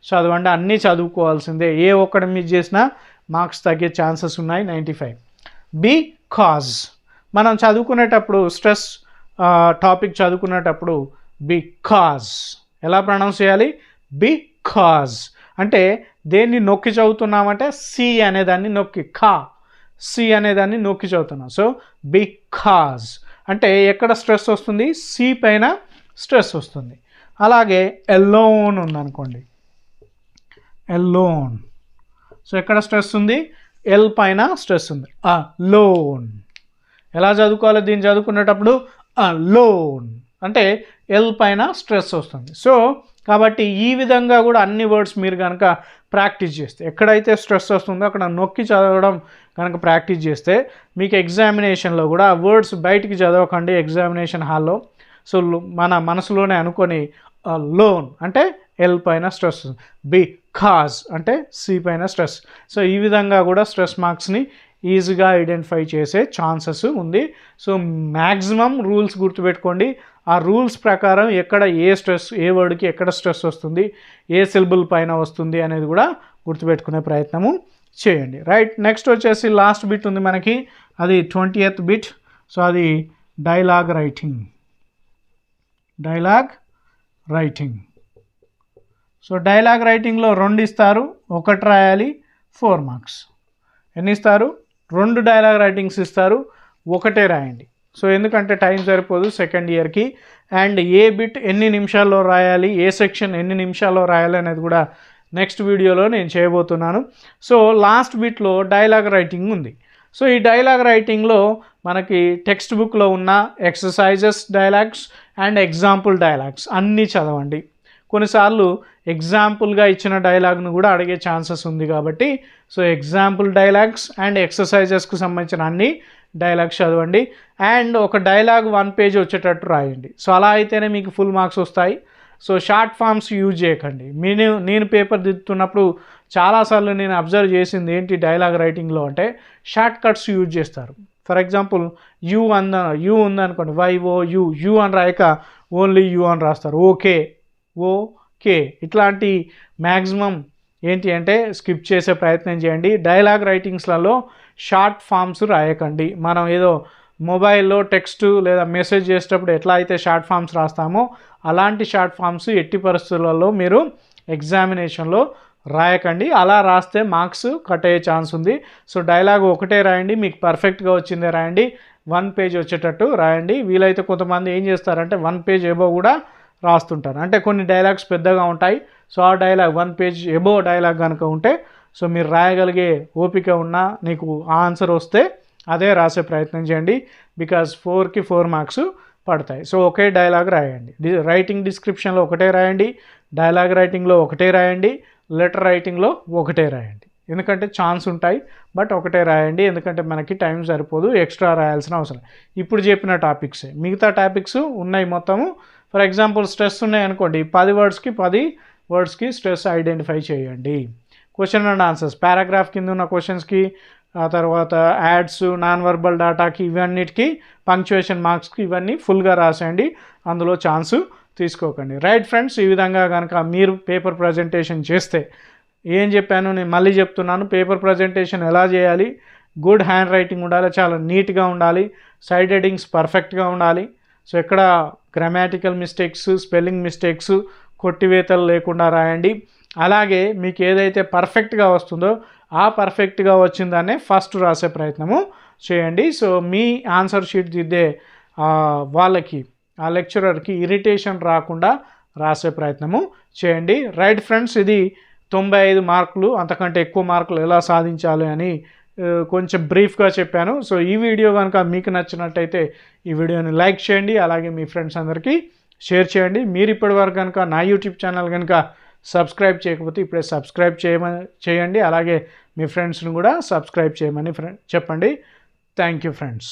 Speaker 1: చదవండి. అన్నీ చదువుకోవాల్సిందే, ఏ ఒక్కటి మిస్ చేసినా మార్క్స్ తగ్గే ఛాన్సెస్ ఉన్నాయి, 95. బికాజ్ మనం చదువుకునేటప్పుడు స్ట్రెస్ టాపిక్ చదువుకునేటప్పుడు బికాజ్ ఎలా ప్రొనౌన్స్ చేయాలి? బికాజ్ అంటే దేన్ని నొక్కి చదువుతున్నామంటే సి అనేదాన్ని నొక్కి, సి అనేదాన్ని నొక్కి చదువుతున్నాం. సో బికాజ్ అంటే ఎక్కడ స్ట్రెస్ వస్తుంది, సి పైన స్ట్రెస్ వస్తుంది. అలాగే ఎలోన్ ఉందనుకోండి, ఎలోన్, సో ఎక్కడ స్ట్రెస్ ఉంది, ఎల్ పైన స్ట్రెస్ ఉంది. లోన్ ఎలా చదువుకోవాలి, దీన్ని చదువుకునేటప్పుడు లోన్ అంటే ఎల్ పైన స్ట్రెస్ వస్తుంది. సో కాబట్టి ఈ విధంగా కూడా అన్ని వర్డ్స్ మీరు కనుక ప్రాక్టీస్ చేస్తే, ఎక్కడైతే స్ట్రెస్ వస్తుందో అక్కడ నొక్కి చదవడం కనుక ప్రాక్టీస్ చేస్తే మీకు ఎగ్జామినేషన్లో కూడా ఆ వర్డ్స్ బయటికి చదవకండి ఎగ్జామినేషన్ హాల్లో. సో మన మనసులోనే అనుకొని లోన్ అంటే ఎల్ పైన స్ట్రెస్, బికాజ్ అంటే సి పైన స్ట్రెస్. సో ఈ విధంగా కూడా స్ట్రెస్ మార్క్స్ని ఈజీగా ఐడెంటిఫై చేసే ఛాన్సెస్ ఉంది. సో మ్యాక్సిమం రూల్స్ గుర్తుపెట్టుకోండి. ఆ రూల్స్ ప్రకారం ఎక్కడ ఏ స్ట్రెస్, ఏ వర్డ్కి ఎక్కడ స్ట్రెస్ వస్తుంది, ఏ సిలబుల్ పైన వస్తుంది అనేది కూడా గుర్తుపెట్టుకునే ప్రయత్నము చేయండి. రైట్, నెక్స్ట్ వచ్చేసి లాస్ట్ బిట్ ఉంది మనకి, అది 20th బిట్. సో అది dialogue writing. Dialogue writing. So dialogue రైటింగ్లో 2 ఇస్తారు, 1 రాయాలి, 4 మార్క్స్. ఎన్ని ఇస్తారు, 2 డైలాగ్ రైటింగ్స్ ఇస్తారు, 1 రాయండి. సో ఎందుకంటే టైం సరిపోదు సెకండ్ ఇయర్కి. అండ్ ఏ బిట్ ఎన్ని నిమిషాల్లో రాయాలి, ఏ సెక్షన్ ఎన్ని నిమిషాల్లో రాయాలి అనేది కూడా నెక్స్ట్ వీడియోలో నేను చేయబోతున్నాను. సో లాస్ట్ బిట్లో డైలాగ్ రైటింగ్ ఉంది. సో ఈ డైలాగ్ రైటింగ్లో మనకి టెక్స్ట్ బుక్లో ఉన్న exercises dialogues and example dialogues అన్నీ చదవండి. కొన్నిసార్లు ఎగ్జాంపుల్గా ఇచ్చిన డైలాగ్ను కూడా అడిగే ఛాన్సెస్ ఉంది కాబట్టి సో ఎగ్జాంపుల్ డైలాగ్స్ అండ్ ఎక్సర్సైజెస్కు సంబంధించిన అన్ని డైలాగ్స్ చదవండి. అండ్ ఒక డైలాగ్ 1 పేజ్ వచ్చేటట్టు రాయండి. సో అలా అయితేనే మీకు ఫుల్ మార్క్స్ వస్తాయి. సో షార్ట్ ఫామ్స్ యూజ్ చేయకండి. నేను పేపర్ దిద్దుతున్నప్పుడు చాలాసార్లు నేను అబ్జర్వ్ చేసింది ఏంటి డైలాగ్ రైటింగ్లో అంటే షార్ట్ కట్స్ యూజ్ చేస్తారు. ఫర్ ఎగ్జాంపుల్ యూ ఉందనుకోండి, యూ అని రాయక ఓన్లీ యూ అని రాస్తారు. ఓకే ఇట్లాంటి మ్యాక్సిమం ఏంటి అంటే స్కిప్ చేసే ప్రయత్నం చేయండి. డైలాగ్ రైటింగ్స్లలో షార్ట్ ఫామ్స్ రాయకండి. మనం ఏదో మొబైల్లో టెక్స్ట్ లేదా మెసేజ్ చేసేటప్పుడు ఎట్లా అయితే షార్ట్ ఫామ్స్ రాస్తామో అలాంటి షార్ట్ ఫామ్స్ ఎట్టి పరిస్థితులలో మీరు ఎగ్జామినేషన్లో రాయకండి. అలా రాస్తే మార్క్స్ కట్ అయ్యే ఛాన్స్ ఉంది. సో డైలాగ్ 1 రాయండి, మీకు పర్ఫెక్ట్గా వచ్చిందే రాయండి, 1 పేజ్ వచ్చేటట్టు రాయండి. వీలైతే కొంతమంది ఏం చేస్తారంటే 1 పేజ్ ఎబో కూడా రాస్తుంటారు. అంటే కొన్ని డైలాగ్స్ పెద్దగా ఉంటాయి. సో ఆ డైలాగ్ 1 పేజ్ ఎబో డైలాగ్ కనుక ఉంటే సో మీరు రాయగలిగే ఓపిక ఉన్నా నీకు ఆన్సర్ వస్తే అదే రాసే ప్రయత్నం చేయండి. బికాజ్ 4కి 4 మార్క్స్ పడతాయి. సో ఒకే డైలాగ్ రాయండి. రైటింగ్ డిస్క్రిప్షన్లో 1 రాయండి, డైలాగ్ రైటింగ్లో 1 రాయండి, లెటర్ రైటింగ్లో 1 రాయండి. ఎందుకంటే ఛాన్స్ ఉంటాయి, బట్ 1 రాయండి. ఎందుకంటే మనకి టైం సరిపోదు, ఎక్స్ట్రా రాయాల్సిన అవసరం. ఇప్పుడు చెప్పిన టాపిక్సే, మిగతా టాపిక్స్ ఉన్నాయి మొత్తము. ఫర్ ఎగ్జాంపుల్ స్ట్రెస్ ఉన్నాయి అనుకోండి, 10 వర్డ్స్కి స్ట్రెస్ ఐడెంటిఫై చేయండి. క్వశ్చన్ అండ్ ఆన్సర్స్ పారాగ్రాఫ్ కింద ఉన్న క్వశ్చన్స్కి, ఆ తర్వాత యాడ్స్, నాన్ వర్బల్ డాటాకి, ఇవన్నిటికి పంక్చుయేషన్ మార్క్స్కి ఇవన్నీ ఫుల్గా రాసేయండి. అందులో ఛాన్సు తీసుకోకండి. రైట్ ఫ్రెండ్స్, ఈ విధంగా కనుక మీరు పేపర్ ప్రజెంటేషన్ చేస్తే ఏం చెప్పాను నేను మళ్ళీ చెప్తున్నాను. పేపర్ ప్రజెంటేషన్ ఎలా చేయాలి, గుడ్ హ్యాండ్ రైటింగ్ ఉండాలి, చాలా నీట్గా ఉండాలి, సైడ్ హెడ్డింగ్స్ పర్ఫెక్ట్గా ఉండాలి. సో ఎక్కడ గ్రామాటికల్ మిస్టేక్స్, స్పెల్లింగ్ మిస్టేక్స్, కొట్టివేతలు లేకుండా రాయండి. అలాగే మీకు ఏదైతే పర్ఫెక్ట్గా వస్తుందో ఆ పర్ఫెక్ట్గా వచ్చిందనే ఫస్ట్ రాసే ప్రయత్నము చేయండి. సో మీ ఆన్సర్ షీట్ దిద్దే వాళ్ళకి, ఆ లెక్చరర్కి ఇరిటేషన్ రాకుండా రాసే ప్రయత్నము చేయండి. రైట్ ఫ్రెండ్స్, ఇది 95 మార్కులు, అంతకంటే ఎక్కువ మార్కులు ఎలా సాధించాలి అని కొంచెం బ్రీఫ్గా చెప్పాను. సో ఈ వీడియో కనుక మీకు నచ్చినట్టయితే ఈ వీడియోని లైక్ చేయండి, అలాగే మీ ఫ్రెండ్స్ అందరికీ షేర్ చేయండి. మీరు ఇప్పటివరకు కనుక నా యూట్యూబ్ ఛానల్ కనుక సబ్స్క్రైబ్ చేయకపోతే ఇప్పుడే సబ్స్క్రైబ్ చేయండి. అలాగే మీ ఫ్రెండ్స్ని కూడా సబ్స్క్రైబ్ చేయమని చెప్పండి. Thank you friends.